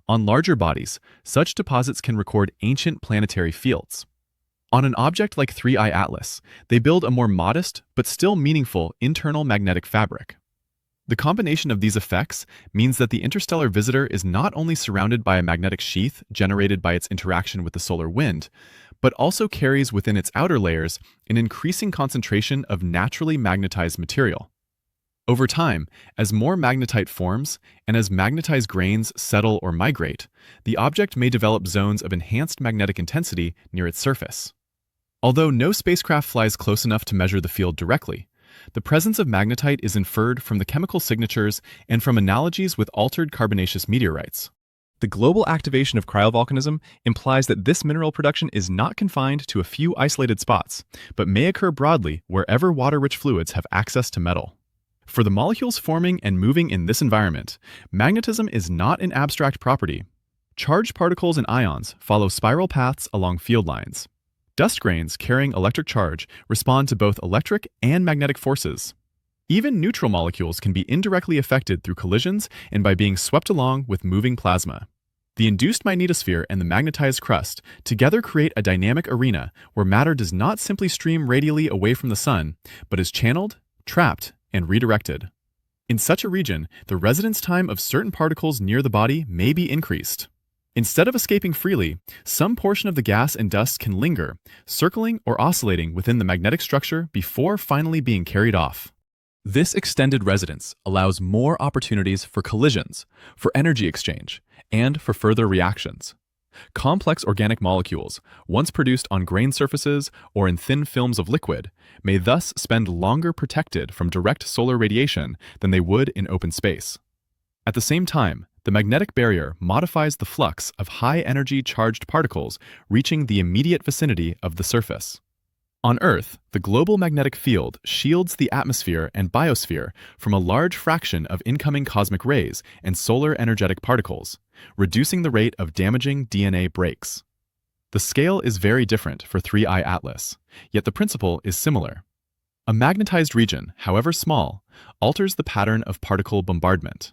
On larger bodies, such deposits can record ancient planetary fields. On an object like 3I Atlas, they build a more modest but still meaningful internal magnetic fabric. The combination of these effects means that the interstellar visitor is not only surrounded by a magnetic sheath generated by its interaction with the solar wind, but also carries within its outer layers an increasing concentration of naturally magnetized material. Over time, as more magnetite forms and as magnetized grains settle or migrate, the object may develop zones of enhanced magnetic intensity near its surface. Although no spacecraft flies close enough to measure the field directly, the presence of magnetite is inferred from the chemical signatures and from analogies with altered carbonaceous meteorites. The global activation of cryovolcanism implies that this mineral production is not confined to a few isolated spots, but may occur broadly wherever water-rich fluids have access to metal. For the molecules forming and moving in this environment, magnetism is not an abstract property. Charged particles and ions follow spiral paths along field lines. Dust grains carrying electric charge respond to both electric and magnetic forces. Even neutral molecules can be indirectly affected through collisions and by being swept along with moving plasma. The induced magnetosphere and the magnetized crust together create a dynamic arena where matter does not simply stream radially away from the Sun, but is channeled, trapped, and redirected. In such a region, the residence time of certain particles near the body may be increased. Instead of escaping freely, some portion of the gas and dust can linger, circling or oscillating within the magnetic structure before finally being carried off. This extended residence allows more opportunities for collisions, for energy exchange, and for further reactions. Complex organic molecules, once produced on grain surfaces or in thin films of liquid, may thus spend longer protected from direct solar radiation than they would in open space. At the same time, the magnetic barrier modifies the flux of high-energy charged particles reaching the immediate vicinity of the surface. On Earth, the global magnetic field shields the atmosphere and biosphere from a large fraction of incoming cosmic rays and solar energetic particles, reducing the rate of damaging DNA breaks. The scale is very different for 3I Atlas, yet the principle is similar. A magnetized region, however small, alters the pattern of particle bombardment.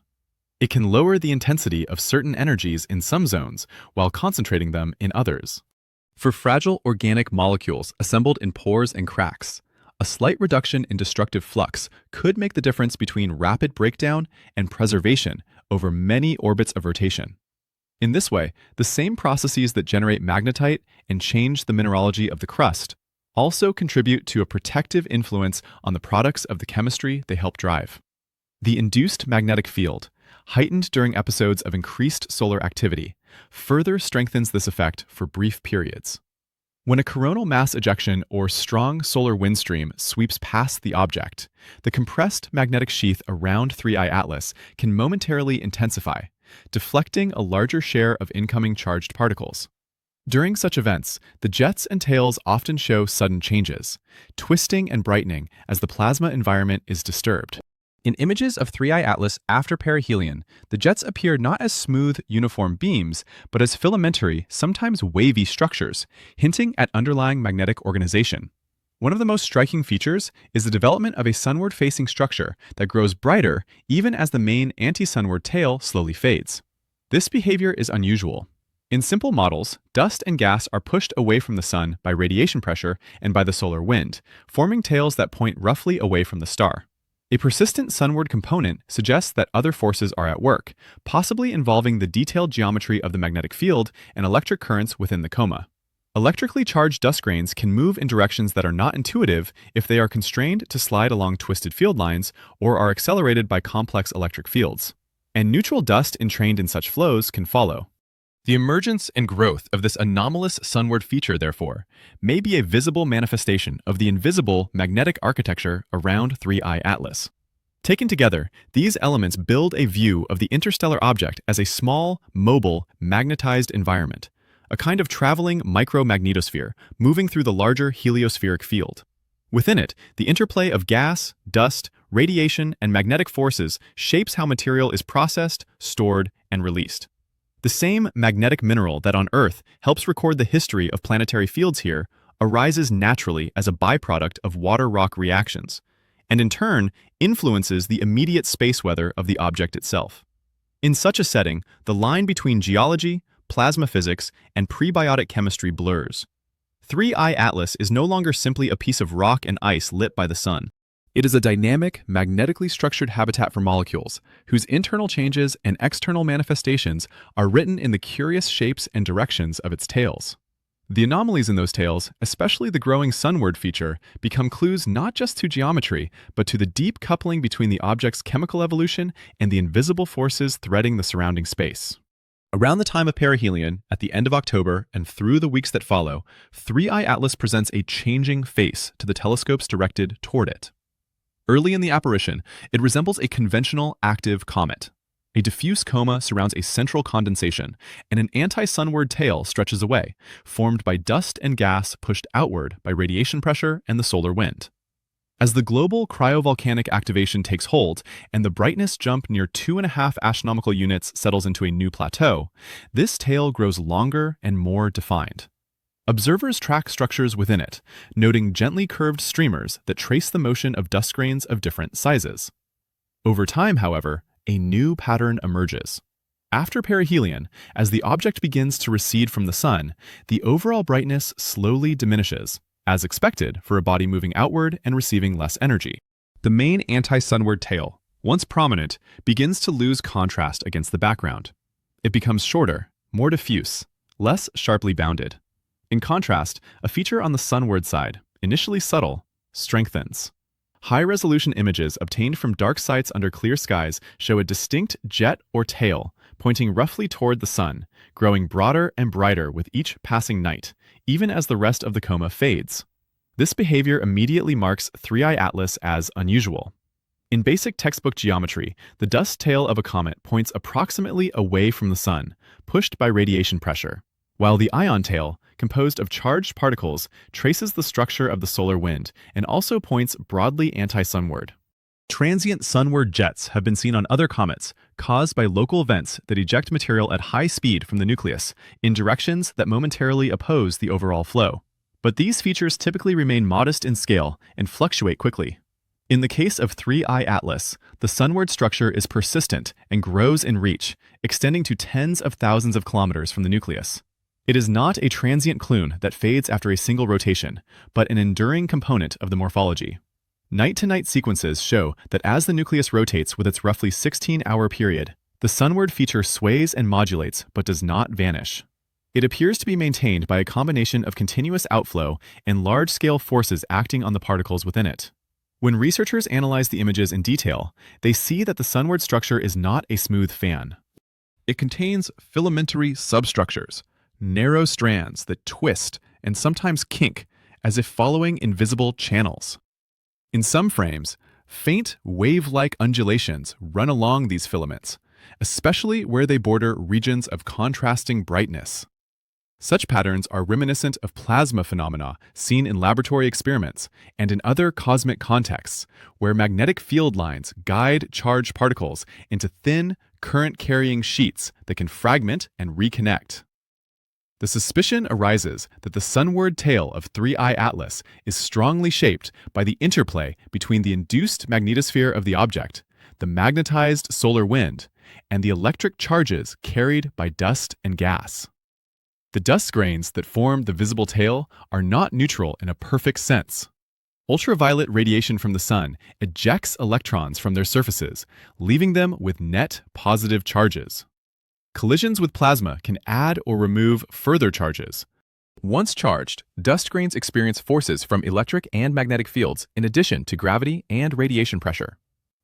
It can lower the intensity of certain energies in some zones while concentrating them in others. For fragile organic molecules assembled in pores and cracks, a slight reduction in destructive flux could make the difference between rapid breakdown and preservation over many orbits of rotation. In this way, the same processes that generate magnetite and change the mineralogy of the crust also contribute to a protective influence on the products of the chemistry they help drive. The induced magnetic field, heightened during episodes of increased solar activity, further strengthens this effect for brief periods. When a coronal mass ejection or strong solar wind stream sweeps past the object, the compressed magnetic sheath around 3I Atlas can momentarily intensify, deflecting a larger share of incoming charged particles. During such events, the jets and tails often show sudden changes, twisting and brightening as the plasma environment is disturbed. In images of 3I Atlas after perihelion, the jets appear not as smooth, uniform beams, but as filamentary, sometimes wavy structures, hinting at underlying magnetic organization. One of the most striking features is the development of a sunward-facing structure that grows brighter even as the main anti-sunward tail slowly fades. This behavior is unusual. In simple models, dust and gas are pushed away from the sun by radiation pressure and by the solar wind, forming tails that point roughly away from the star. A persistent sunward component suggests that other forces are at work, possibly involving the detailed geometry of the magnetic field and electric currents within the coma. Electrically charged dust grains can move in directions that are not intuitive if they are constrained to slide along twisted field lines or are accelerated by complex electric fields. And neutral dust entrained in such flows can follow. The emergence and growth of this anomalous sunward feature, therefore, may be a visible manifestation of the invisible magnetic architecture around 3I Atlas. Taken together, these elements build a view of the interstellar object as a small, mobile, magnetized environment, a kind of traveling micromagnetosphere moving through the larger heliospheric field. Within it, the interplay of gas, dust, radiation, and magnetic forces shapes how material is processed, stored, and released. The same magnetic mineral that on Earth helps record the history of planetary fields here arises naturally as a byproduct of water-rock reactions, and in turn influences the immediate space weather of the object itself. In such a setting, the line between geology, plasma physics, and prebiotic chemistry blurs. 3I Atlas is no longer simply a piece of rock and ice lit by the sun. It is a dynamic, magnetically structured habitat for molecules, whose internal changes and external manifestations are written in the curious shapes and directions of its tails. The anomalies in those tails, especially the growing sunward feature, become clues not just to geometry, but to the deep coupling between the object's chemical evolution and the invisible forces threading the surrounding space. Around the time of perihelion, at the end of October and through the weeks that follow, 3I Atlas presents a changing face to the telescopes directed toward it. Early in the apparition, it resembles a conventional active comet. A diffuse coma surrounds a central condensation, and an anti-sunward tail stretches away, formed by dust and gas pushed outward by radiation pressure and the solar wind. As the global cryovolcanic activation takes hold and the brightness jump near 2.5 astronomical units settles into a new plateau, this tail grows longer and more defined. Observers track structures within it, noting gently curved streamers that trace the motion of dust grains of different sizes. Over time, however, a new pattern emerges. After perihelion, as the object begins to recede from the sun, the overall brightness slowly diminishes, as expected for a body moving outward and receiving less energy. The main anti-sunward tail, once prominent, begins to lose contrast against the background. It becomes shorter, more diffuse, less sharply bounded. In contrast, a feature on the sunward side, initially subtle, strengthens. High-resolution images obtained from dark sites under clear skies show a distinct jet or tail pointing roughly toward the sun, growing broader and brighter with each passing night, even as the rest of the coma fades. This behavior immediately marks 3I Atlas as unusual. In basic textbook geometry, the dust tail of a comet points approximately away from the sun, pushed by radiation pressure, while the ion tail, composed of charged particles, traces the structure of the solar wind and also points broadly anti-sunward. Transient sunward jets have been seen on other comets, caused by local vents that eject material at high speed from the nucleus in directions that momentarily oppose the overall flow. But these features typically remain modest in scale and fluctuate quickly. In the case of 3I Atlas, the sunward structure is persistent and grows in reach, extending to tens of thousands of kilometers from the nucleus. It is not a transient clune that fades after a single rotation, but an enduring component of the morphology. Night-to-night sequences show that as the nucleus rotates with its roughly 16-hour period, the sunward feature sways and modulates but does not vanish. It appears to be maintained by a combination of continuous outflow and large-scale forces acting on the particles within it. When researchers analyze the images in detail, they see that the sunward structure is not a smooth fan. It contains filamentary substructures, narrow strands that twist and sometimes kink as if following invisible channels. In some frames, faint wave-like undulations run along these filaments, especially where they border regions of contrasting brightness. Such patterns are reminiscent of plasma phenomena seen in laboratory experiments and in other cosmic contexts, where magnetic field lines guide charged particles into thin, current-carrying sheets that can fragment and reconnect. The suspicion arises that the sunward tail of 3I Atlas is strongly shaped by the interplay between the induced magnetosphere of the object, the magnetized solar wind, and the electric charges carried by dust and gas. The dust grains that form the visible tail are not neutral in a perfect sense. Ultraviolet radiation from the sun ejects electrons from their surfaces, leaving them with net positive charges. Collisions with plasma can add or remove further charges. Once charged, dust grains experience forces from electric and magnetic fields in addition to gravity and radiation pressure.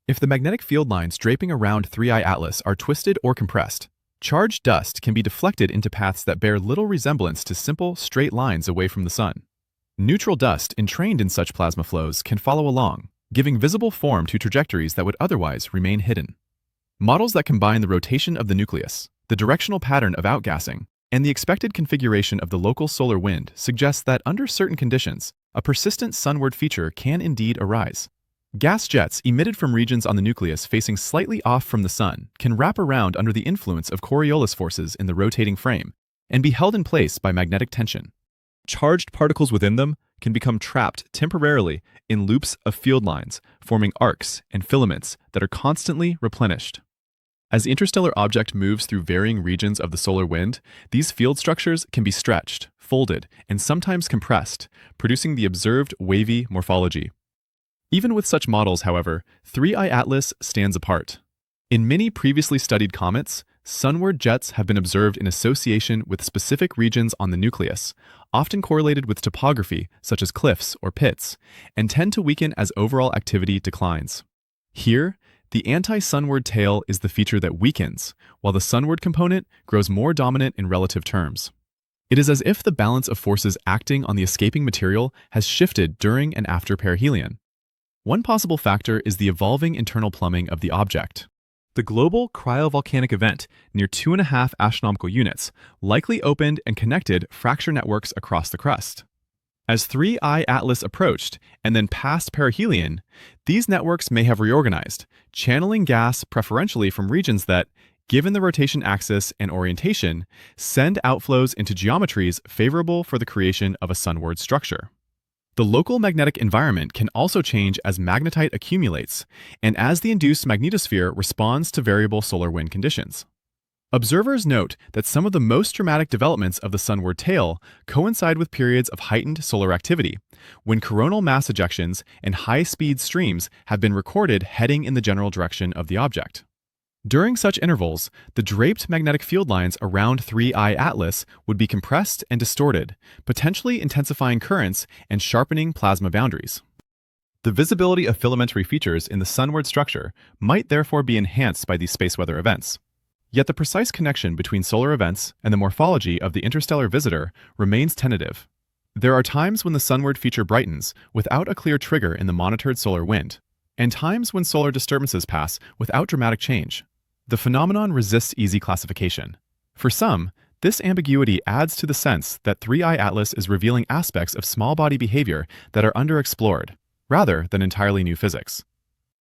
If the magnetic field lines draping around 3I Atlas are twisted or compressed, charged dust can be deflected into paths that bear little resemblance to simple, straight lines away from the sun. Neutral dust entrained in such plasma flows can follow along, giving visible form to trajectories that would otherwise remain hidden. Models that combine the rotation of the nucleus, the directional pattern of outgassing, and the expected configuration of the local solar wind suggest that under certain conditions, a persistent sunward feature can indeed arise. Gas jets emitted from regions on the nucleus facing slightly off from the sun can wrap around under the influence of Coriolis forces in the rotating frame and be held in place by magnetic tension. Charged particles within them can become trapped temporarily in loops of field lines, forming arcs and filaments that are constantly replenished. As the interstellar object moves through varying regions of the solar wind, these field structures can be stretched, folded, and sometimes compressed, producing the observed wavy morphology. Even with such models, however, 3I Atlas stands apart. In many previously studied comets, sunward jets have been observed in association with specific regions on the nucleus, often correlated with topography such as cliffs or pits, and tend to weaken as overall activity declines. Here, the anti-sunward tail is the feature that weakens, while the sunward component grows more dominant in relative terms. It is as if the balance of forces acting on the escaping material has shifted during and after perihelion. One possible factor is the evolving internal plumbing of the object. The global cryovolcanic event near 2.5 astronomical units likely opened and connected fracture networks across the crust. As 3I Atlas approached and then passed perihelion, these networks may have reorganized, channeling gas preferentially from regions that, given the rotation axis and orientation, send outflows into geometries favorable for the creation of a sunward structure. The local magnetic environment can also change as magnetite accumulates and as the induced magnetosphere responds to variable solar wind conditions. Observers note that some of the most dramatic developments of the sunward tail coincide with periods of heightened solar activity, when coronal mass ejections and high-speed streams have been recorded heading in the general direction of the object. During such intervals, the draped magnetic field lines around 3I Atlas would be compressed and distorted, potentially intensifying currents and sharpening plasma boundaries. The visibility of filamentary features in the sunward structure might therefore be enhanced by these space weather events. Yet the precise connection between solar events and the morphology of the interstellar visitor remains tentative. There are times when the sunward feature brightens without a clear trigger in the monitored solar wind, and times when solar disturbances pass without dramatic change. The phenomenon resists easy classification. For some, This ambiguity adds to the sense that 3I Atlas is revealing aspects of small body behavior that are underexplored, rather than entirely new physics.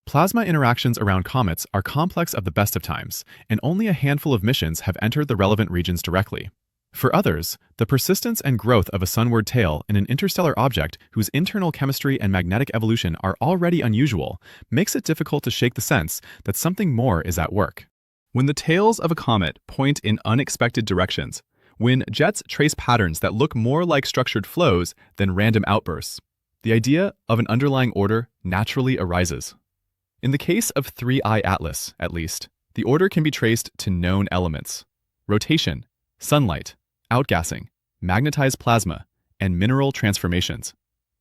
Plasma interactions around comets are complex of the best of times, and only a handful of missions have entered the relevant regions directly. For others, the persistence and growth of a sunward tail in an interstellar object whose internal chemistry and magnetic evolution are already unusual makes it difficult to shake the sense that something more is at work. When the tails of a comet point in unexpected directions, when jets trace patterns that look more like structured flows than random outbursts, the idea of an underlying order naturally arises. In the case of 3I Atlas, at least, the order can be traced to known elements: rotation, sunlight, outgassing, magnetized plasma, and mineral transformations.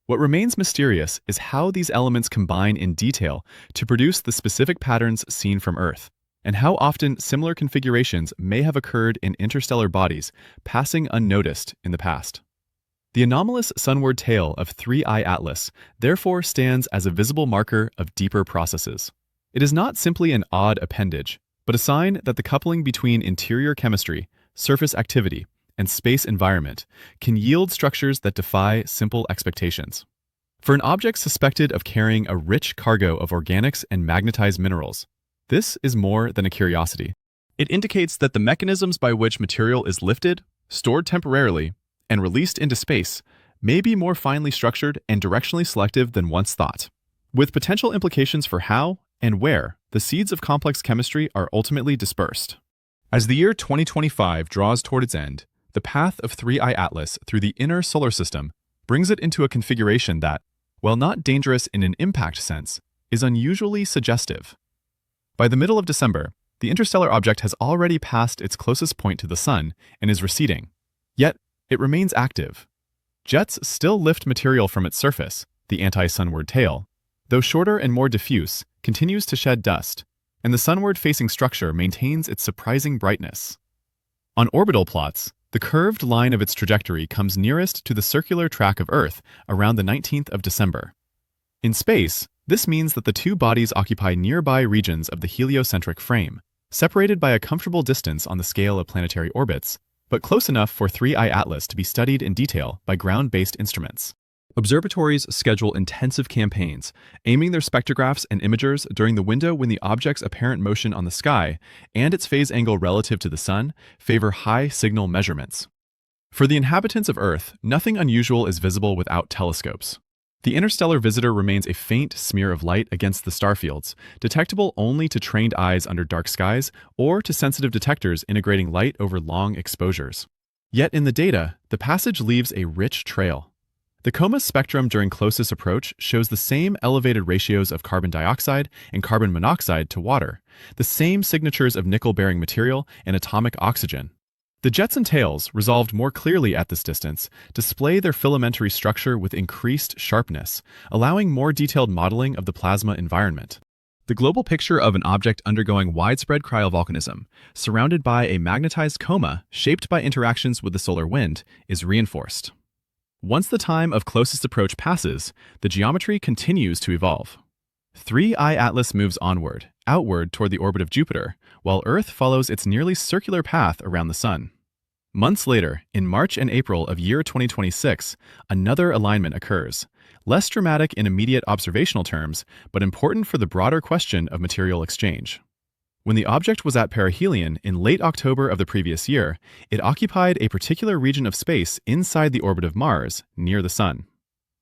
What remains mysterious is how these elements combine in detail to produce the specific patterns seen from Earth, and how often similar configurations may have occurred in interstellar bodies passing unnoticed in the past. The anomalous sunward tail of 3I Atlas therefore stands as a visible marker of deeper processes. It is not simply an odd appendage, but a sign that the coupling between interior chemistry, surface activity, and space environment can yield structures that defy simple expectations. For an object suspected of carrying a rich cargo of organics and magnetized minerals, this is more than a curiosity. It indicates that the mechanisms by which material is lifted, stored temporarily, and released into space may be more finely structured and directionally selective than once thought, with potential implications for how and where the seeds of complex chemistry are ultimately dispersed. As the year 2025 draws toward its end, the path of 3I Atlas through the inner solar system brings it into a configuration that, while not dangerous in an impact sense, is unusually suggestive. By the middle of December, the interstellar object has already passed its closest point to the Sun and is receding. Yet, it remains active. Jets still lift material from its surface, the anti-sunward tail, though shorter and more diffuse, continues to shed dust, and the sunward-facing structure maintains its surprising brightness. On orbital plots, the curved line of its trajectory comes nearest to the circular track of Earth around the 19th of December. In space, this means that the two bodies occupy nearby regions of the heliocentric frame, separated by a comfortable distance on the scale of planetary orbits, but close enough for 3I Atlas to be studied in detail by ground-based instruments. Observatories schedule intensive campaigns, aiming their spectrographs and imagers during the window when the object's apparent motion on the sky and its phase angle relative to the Sun favor high signal measurements. For the inhabitants of Earth, nothing unusual is visible without telescopes. The interstellar visitor remains a faint smear of light against the starfields, detectable only to trained eyes under dark skies or to sensitive detectors integrating light over long exposures. Yet in the data, the passage leaves a rich trail. The coma spectrum during closest approach shows the same elevated ratios of carbon dioxide and carbon monoxide to water, the same signatures of nickel-bearing material and atomic oxygen. The jets and tails, resolved more clearly at this distance, display their filamentary structure with increased sharpness, allowing more detailed modeling of the plasma environment. The global picture of an object undergoing widespread cryovolcanism, surrounded by a magnetized coma shaped by interactions with the solar wind, is reinforced. Once the time of closest approach passes, the geometry continues to evolve. 3I Atlas moves onward, outward toward the orbit of Jupiter, while Earth follows its nearly circular path around the Sun. Months later, in March and April of year 2026, another alignment occurs, less dramatic in immediate observational terms, but important for the broader question of material exchange. When the object was at perihelion in late October of the previous year, it occupied a particular region of space inside the orbit of Mars, near the Sun.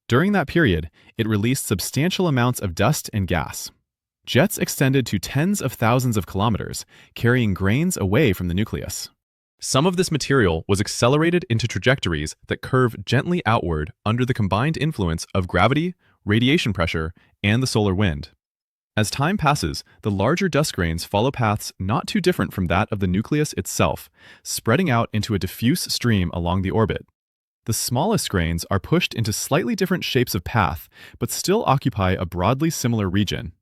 During that period, it released substantial amounts of dust and gas. Jets extended to tens of thousands of kilometers, carrying grains away from the nucleus. Some of this material was accelerated into trajectories that curve gently outward under the combined influence of gravity, radiation pressure, and the solar wind. As time passes, the larger dust grains follow paths not too different from that of the nucleus itself, spreading out into a diffuse stream along the orbit. The smallest grains are pushed into slightly different shapes of path, but still occupy a broadly similar region.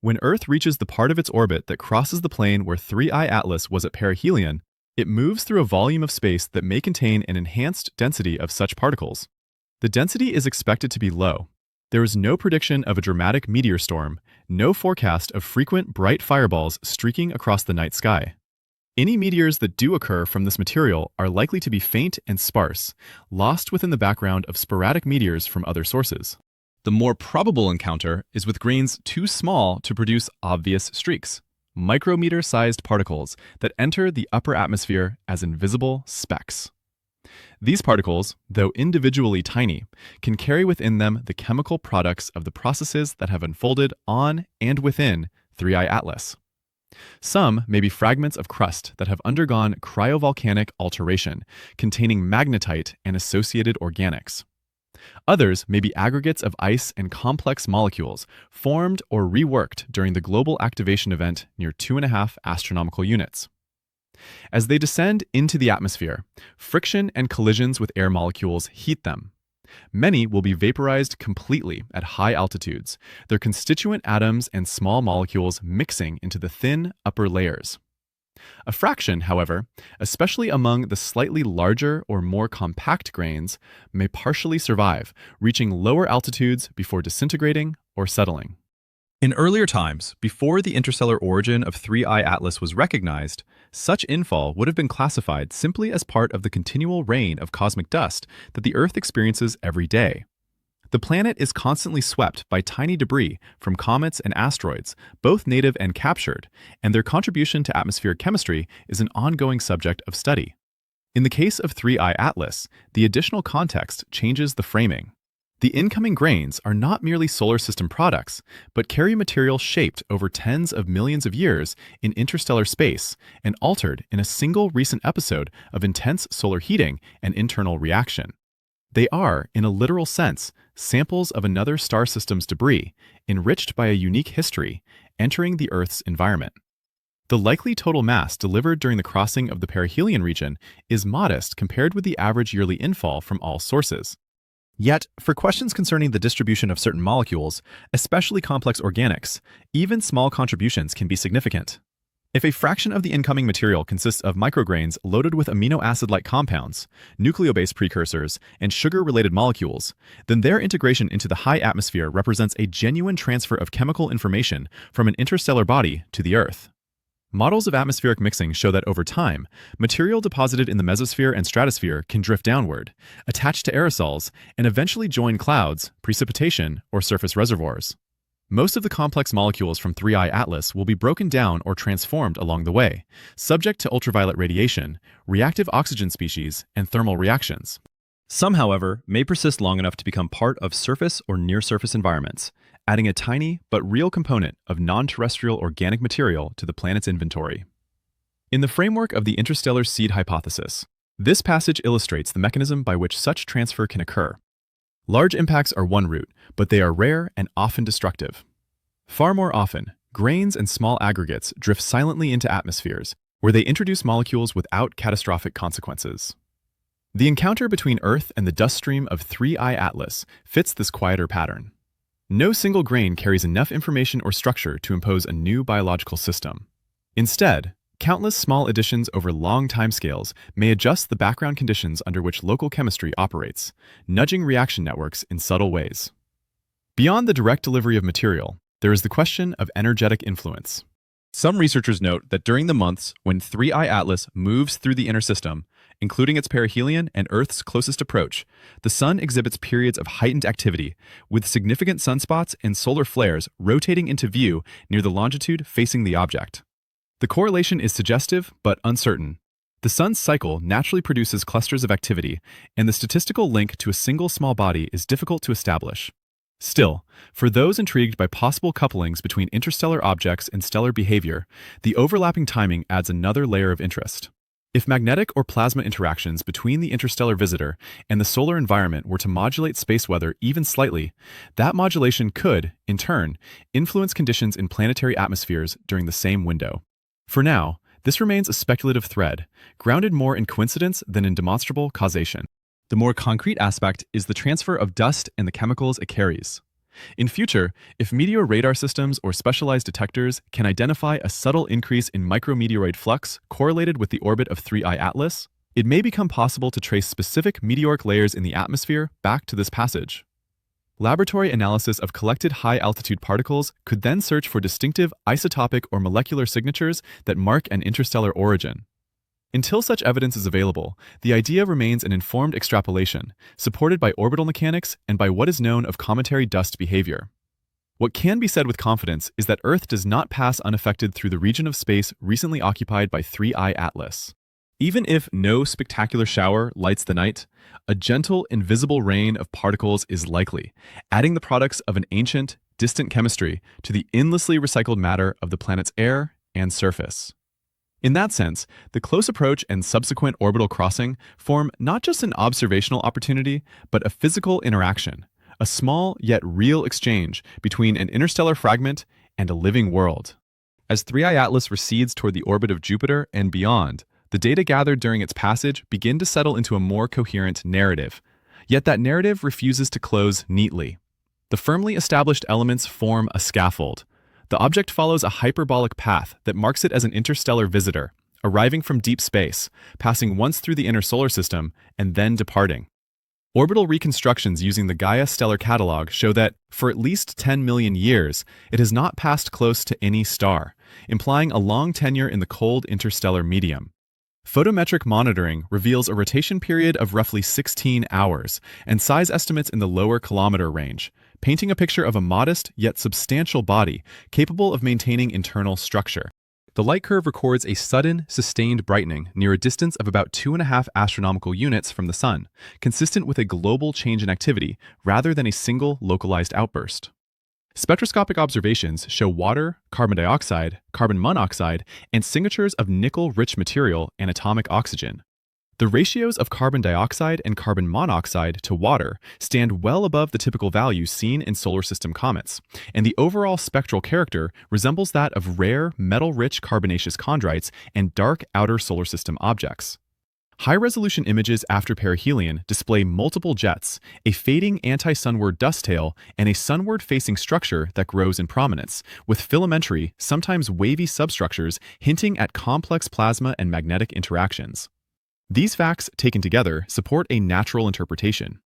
When Earth reaches the part of its orbit that crosses the plane where 3I Atlas was at perihelion, it moves through a volume of space that may contain an enhanced density of such particles. The density is expected to be low. There is no prediction of a dramatic meteor storm, no forecast of frequent bright fireballs streaking across the night sky. Any meteors that do occur from this material are likely to be faint and sparse, lost within the background of sporadic meteors from other sources. The more probable encounter is with grains too small to produce obvious streaks, micrometer-sized particles that enter the upper atmosphere as invisible specks. These particles, though individually tiny, can carry within them the chemical products of the processes that have unfolded on and within 3I Atlas. Some may be fragments of crust that have undergone cryovolcanic alteration, containing magnetite and associated organics. Others may be aggregates of ice and complex molecules formed or reworked during the global activation event near 2.5 astronomical units. As they descend into the atmosphere, friction and collisions with air molecules heat them. Many will be vaporized completely at high altitudes, their constituent atoms and small molecules mixing into the thin upper layers. A fraction, however, especially among the slightly larger or more compact grains, may partially survive, reaching lower altitudes before disintegrating or settling. In earlier times, before the interstellar origin of 3I Atlas was recognized, such infall would have been classified simply as part of the continual rain of cosmic dust that the Earth experiences every day. The planet is constantly swept by tiny debris from comets and asteroids, both native and captured, and their contribution to atmospheric chemistry is an ongoing subject of study. In the case of 3I Atlas, the additional context changes the framing. The incoming grains are not merely solar system products, but carry material shaped over tens of millions of years in interstellar space and altered in a single recent episode of intense solar heating and internal reaction. They are, in a literal sense, samples of another star system's debris, enriched by a unique history, entering the Earth's environment. The likely total mass delivered during the crossing of the perihelion region is modest compared with the average yearly infall from all sources. Yet, for questions concerning the distribution of certain molecules, especially complex organics, even small contributions can be significant. If a fraction of the incoming material consists of micrograins loaded with amino acid-like compounds, nucleobase precursors, and sugar-related molecules, then their integration into the high atmosphere represents a genuine transfer of chemical information from an interstellar body to the Earth. Models of atmospheric mixing show that over time, material deposited in the mesosphere and stratosphere can drift downward, attach to aerosols, and eventually join clouds, precipitation, or surface reservoirs. Most of the complex molecules from 3I Atlas will be broken down or transformed along the way, subject to ultraviolet radiation, reactive oxygen species, and thermal reactions. Some, however, may persist long enough to become part of surface or near-surface environments, adding a tiny but real component of non-terrestrial organic material to the planet's inventory. In the framework of the interstellar seed hypothesis, this passage illustrates the mechanism by which such transfer can occur. Large impacts are one route, but they are rare and often destructive. Far more often, grains and small aggregates drift silently into atmospheres, where they introduce molecules without catastrophic consequences. The encounter between Earth and the dust stream of 3I Atlas fits this quieter pattern. No single grain carries enough information or structure to impose a new biological system. Instead, countless small additions over long timescales may adjust the background conditions under which local chemistry operates, nudging reaction networks in subtle ways. Beyond the direct delivery of material, there is the question of energetic influence. Some researchers note that during the months when 3I Atlas moves through the inner system, including its perihelion and Earth's closest approach, the Sun exhibits periods of heightened activity, with significant sunspots and solar flares rotating into view near the longitude facing the object. The correlation is suggestive but uncertain. The Sun's cycle naturally produces clusters of activity, and the statistical link to a single small body is difficult to establish. Still, for those intrigued by possible couplings between interstellar objects and stellar behavior, the overlapping timing adds another layer of interest. If magnetic or plasma interactions between the interstellar visitor and the solar environment were to modulate space weather even slightly, that modulation could, in turn, influence conditions in planetary atmospheres during the same window. For now, this remains a speculative thread, grounded more in coincidence than in demonstrable causation. The more concrete aspect is the transfer of dust and the chemicals it carries. In future, if meteor radar systems or specialized detectors can identify a subtle increase in micrometeoroid flux correlated with the orbit of 3I Atlas, it may become possible to trace specific meteoric layers in the atmosphere back to this passage. Laboratory analysis of collected high-altitude particles could then search for distinctive isotopic or molecular signatures that mark an interstellar origin. Until such evidence is available, the idea remains an informed extrapolation, supported by orbital mechanics and by what is known of cometary dust behavior. What can be said with confidence is that Earth does not pass unaffected through the region of space recently occupied by 3I Atlas. Even if no spectacular shower lights the night, a gentle, invisible rain of particles is likely, adding the products of an ancient, distant chemistry to the endlessly recycled matter of the planet's air and surface. In that sense, the close approach and subsequent orbital crossing form not just an observational opportunity, but a physical interaction, a small yet real exchange between an interstellar fragment and a living world. As 3I Atlas recedes toward the orbit of Jupiter and beyond, the data gathered during its passage begin to settle into a more coherent narrative. Yet that narrative refuses to close neatly. The firmly established elements form a scaffold. The object follows a hyperbolic path that marks it as an interstellar visitor, arriving from deep space, passing once through the inner solar system, and then departing. Orbital reconstructions using the Gaia Stellar Catalog show that, for at least 10 million years, it has not passed close to any star, implying a long tenure in the cold interstellar medium. Photometric monitoring reveals a rotation period of roughly 16 hours and size estimates in the lower kilometer range, painting a picture of a modest yet substantial body capable of maintaining internal structure. The light curve records a sudden, sustained brightening near a distance of about 2.5 astronomical units from the Sun, consistent with a global change in activity rather than a single localized outburst. Spectroscopic observations show water, carbon dioxide, carbon monoxide, and signatures of nickel-rich material and atomic oxygen. The ratios of carbon dioxide and carbon monoxide to water stand well above the typical values seen in solar system comets, and the overall spectral character resembles that of rare, metal-rich carbonaceous chondrites and dark outer solar system objects. High-resolution images after perihelion display multiple jets, a fading anti-sunward dust tail, and a sunward-facing structure that grows in prominence, with filamentary, sometimes wavy substructures hinting at complex plasma and magnetic interactions. These facts, taken together, support a natural interpretation.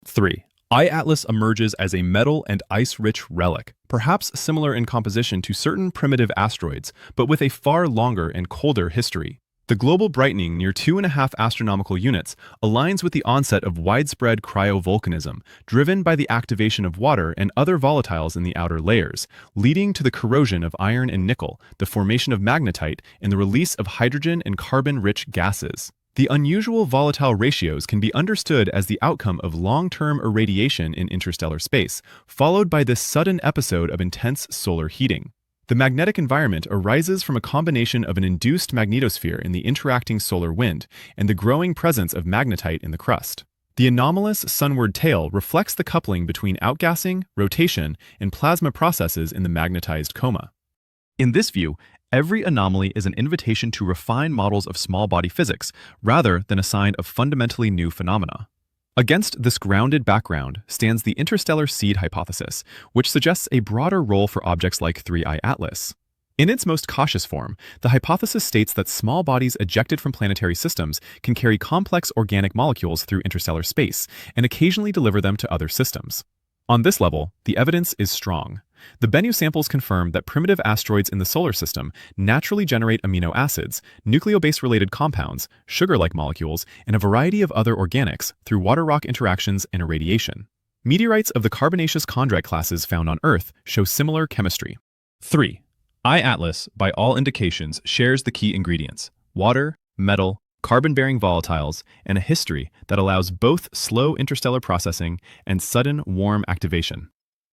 3. I-Atlas emerges as a metal and ice-rich relic, perhaps similar in composition to certain primitive asteroids, but with a far longer and colder history. The global brightening near 2.5 astronomical units aligns with the onset of widespread cryovolcanism, driven by the activation of water and other volatiles in the outer layers, leading to the corrosion of iron and nickel, the formation of magnetite, and the release of hydrogen and carbon-rich gases. The unusual volatile ratios can be understood as the outcome of long-term irradiation in interstellar space, followed by this sudden episode of intense solar heating. The magnetic environment arises from a combination of an induced magnetosphere in the interacting solar wind and the growing presence of magnetite in the crust. The anomalous sunward tail reflects the coupling between outgassing, rotation, and plasma processes in the magnetized coma. In this view, every anomaly is an invitation to refine models of small body physics rather than a sign of fundamentally new phenomena. Against this grounded background stands the interstellar seed hypothesis, which suggests a broader role for objects like 3I Atlas. In its most cautious form, the hypothesis states that small bodies ejected from planetary systems can carry complex organic molecules through interstellar space and occasionally deliver them to other systems. On this level, the evidence is strong. The Bennu samples confirm that primitive asteroids in the solar system naturally generate amino acids, nucleobase-related compounds, sugar-like molecules, and a variety of other organics through water-rock interactions and irradiation. Meteorites of the carbonaceous chondrite classes found on Earth show similar chemistry. 3. I-Atlas, by all indications, shares the key ingredients: water, metal, carbon-bearing volatiles, and a history that allows both slow interstellar processing and sudden warm activation.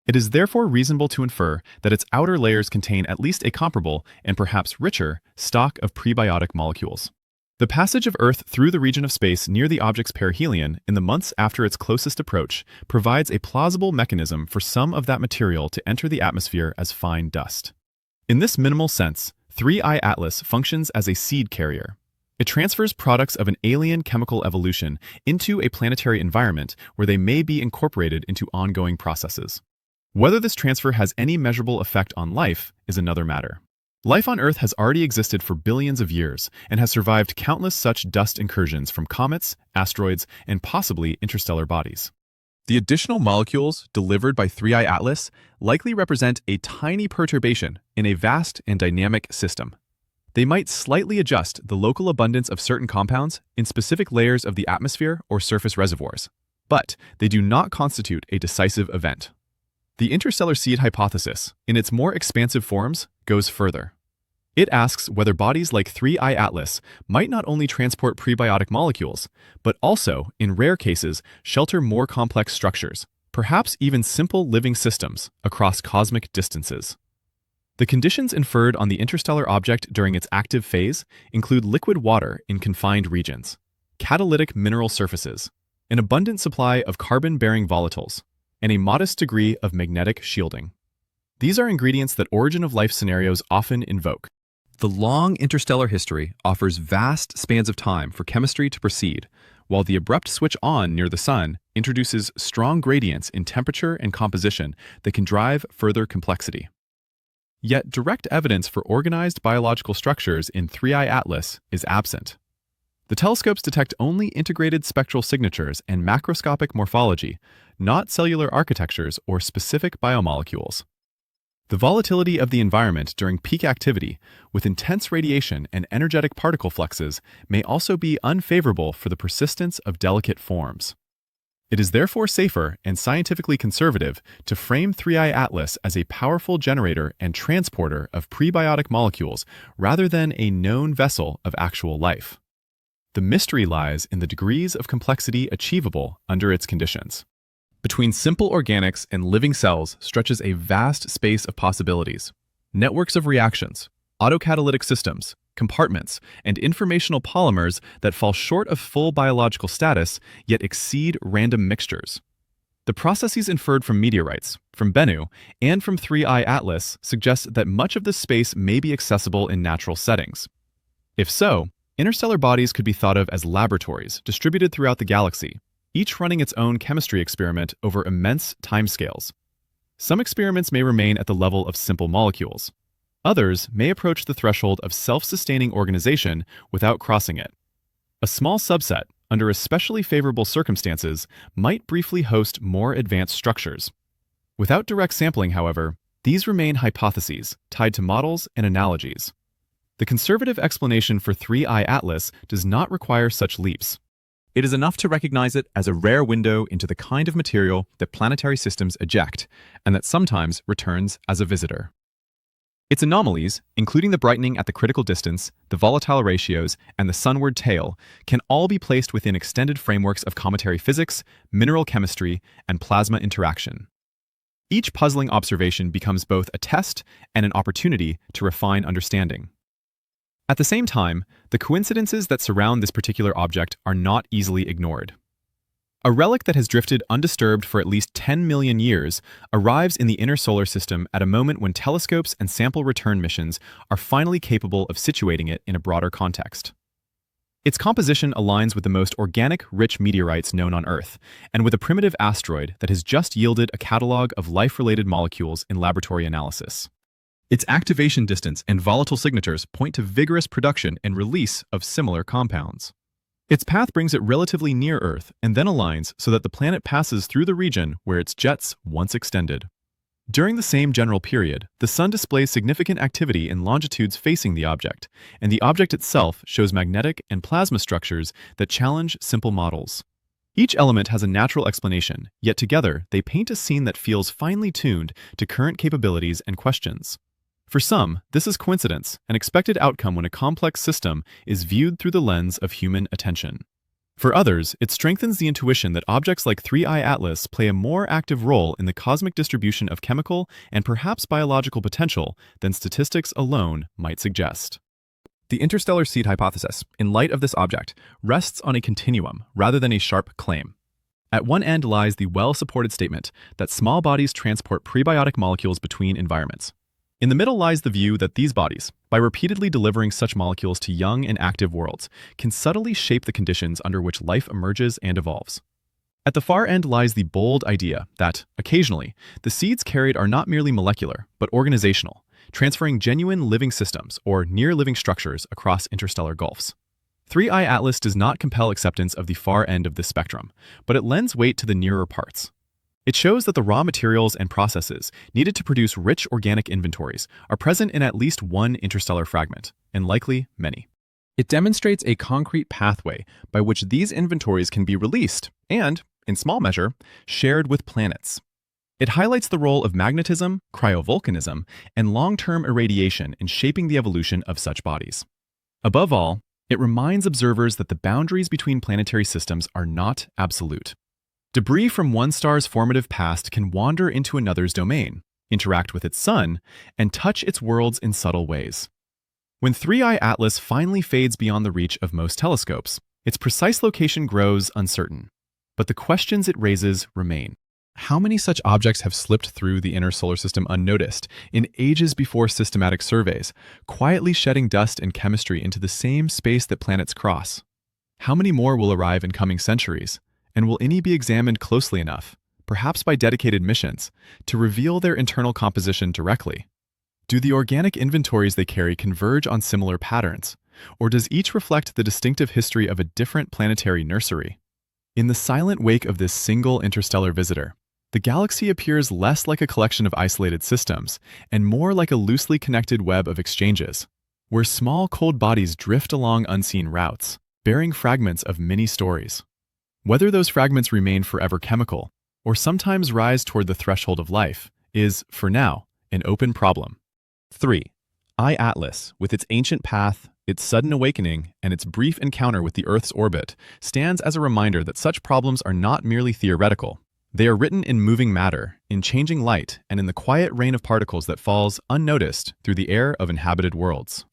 It is therefore reasonable to infer that its outer layers contain at least a comparable, and perhaps richer, stock of prebiotic molecules. The passage of Earth through the region of space near the object's perihelion in the months after its closest approach provides a plausible mechanism for some of that material to enter the atmosphere as fine dust. In this minimal sense, 3I Atlas functions as a seed carrier. It transfers products of an alien chemical evolution into a planetary environment where they may be incorporated into ongoing processes. Whether this transfer has any measurable effect on life is another matter. Life on Earth has already existed for billions of years and has survived countless such dust incursions from comets, asteroids, and possibly interstellar bodies. The additional molecules delivered by 3I Atlas likely represent a tiny perturbation in a vast and dynamic system. They might slightly adjust the local abundance of certain compounds in specific layers of the atmosphere or surface reservoirs, but they do not constitute a decisive event. The interstellar seed hypothesis, in its more expansive forms, goes further. It asks whether bodies like 3I Atlas might not only transport prebiotic molecules, but also, in rare cases, shelter more complex structures, perhaps even simple living systems, across cosmic distances. The conditions inferred on the interstellar object during its active phase include liquid water in confined regions, catalytic mineral surfaces, an abundant supply of carbon-bearing volatiles, and a modest degree of magnetic shielding. These are ingredients that origin of life scenarios often invoke. The long interstellar history offers vast spans of time for chemistry to proceed, while the abrupt switch on near the Sun introduces strong gradients in temperature and composition that can drive further complexity. Yet direct evidence for organized biological structures in 3I Atlas is absent. The telescopes detect only integrated spectral signatures and macroscopic morphology, not cellular architectures or specific biomolecules. The volatility of the environment during peak activity, with intense radiation and energetic particle fluxes, may also be unfavorable for the persistence of delicate forms. It is therefore safer and scientifically conservative to frame 3I Atlas as a powerful generator and transporter of prebiotic molecules rather than a known vessel of actual life. The mystery lies in the degrees of complexity achievable under its conditions. Between simple organics and living cells stretches a vast space of possibilities. Networks of reactions, autocatalytic systems, compartments, and informational polymers that fall short of full biological status yet exceed random mixtures. The processes inferred from meteorites, from Bennu, and from 3I Atlas suggest that much of this space may be accessible in natural settings. If so, interstellar bodies could be thought of as laboratories distributed throughout the galaxy, each running its own chemistry experiment over immense timescales. Some experiments may remain at the level of simple molecules. Others may approach the threshold of self-sustaining organization without crossing it. A small subset, under especially favorable circumstances, might briefly host more advanced structures. Without direct sampling, however, these remain hypotheses tied to models and analogies. The conservative explanation for 3I Atlas does not require such leaps. It is enough to recognize it as a rare window into the kind of material that planetary systems eject, and that sometimes returns as a visitor. Its anomalies, including the brightening at the critical distance, the volatile ratios, and the sunward tail, can all be placed within extended frameworks of cometary physics, mineral chemistry, and plasma interaction. Each puzzling observation becomes both a test and an opportunity to refine understanding. At the same time, the coincidences that surround this particular object are not easily ignored. A relic that has drifted undisturbed for at least 10 million years arrives in the inner solar system at a moment when telescopes and sample return missions are finally capable of situating it in a broader context. Its composition aligns with the most organic, rich meteorites known on Earth, and with a primitive asteroid that has just yielded a catalog of life-related molecules in laboratory analysis. Its activation distance and volatile signatures point to vigorous production and release of similar compounds. Its path brings it relatively near Earth and then aligns so that the planet passes through the region where its jets once extended. During the same general period, the Sun displays significant activity in longitudes facing the object, and the object itself shows magnetic and plasma structures that challenge simple models. Each element has a natural explanation, yet together they paint a scene that feels finely tuned to current capabilities and questions. For some, this is coincidence, an expected outcome when a complex system is viewed through the lens of human attention. For others, it strengthens the intuition that objects like 3I Atlas play a more active role in the cosmic distribution of chemical and perhaps biological potential than statistics alone might suggest. The interstellar seed hypothesis, in light of this object, rests on a continuum rather than a sharp claim. At one end lies the well-supported statement that small bodies transport prebiotic molecules between environments. In the middle lies the view that these bodies, by repeatedly delivering such molecules to young and active worlds, can subtly shape the conditions under which life emerges and evolves. At the far end lies the bold idea that, occasionally, the seeds carried are not merely molecular, but organizational, transferring genuine living systems or near-living structures across interstellar gulfs. 3I Atlas does not compel acceptance of the far end of this spectrum, but it lends weight to the nearer parts, It shows that the raw materials and processes needed to produce rich organic inventories are present in at least one interstellar fragment, and likely many. It demonstrates a concrete pathway by which these inventories can be released and, in small measure, shared with planets. It highlights the role of magnetism, cryovolcanism, and long-term irradiation in shaping the evolution of such bodies. Above all, it reminds observers that the boundaries between planetary systems are not absolute. Debris from one star's formative past can wander into another's domain, interact with its sun, and touch its worlds in subtle ways. When 3I Atlas finally fades beyond the reach of most telescopes, its precise location grows uncertain. But the questions it raises remain. How many such objects have slipped through the inner solar system unnoticed, in ages before systematic surveys, quietly shedding dust and chemistry into the same space that planets cross? How many more will arrive in coming centuries, and will any be examined closely enough, perhaps by dedicated missions, to reveal their internal composition directly? Do the organic inventories they carry converge on similar patterns, or does each reflect the distinctive history of a different planetary nursery? In the silent wake of this single interstellar visitor, the galaxy appears less like a collection of isolated systems and more like a loosely connected web of exchanges, where small cold bodies drift along unseen routes, bearing fragments of many stories. Whether those fragments remain forever chemical, or sometimes rise toward the threshold of life, is, for now, an open problem. 3. I Atlas, with its ancient path, its sudden awakening, and its brief encounter with the Earth's orbit, stands as a reminder that such problems are not merely theoretical. They are written in moving matter, in changing light, and in the quiet rain of particles that falls unnoticed through the air of inhabited worlds.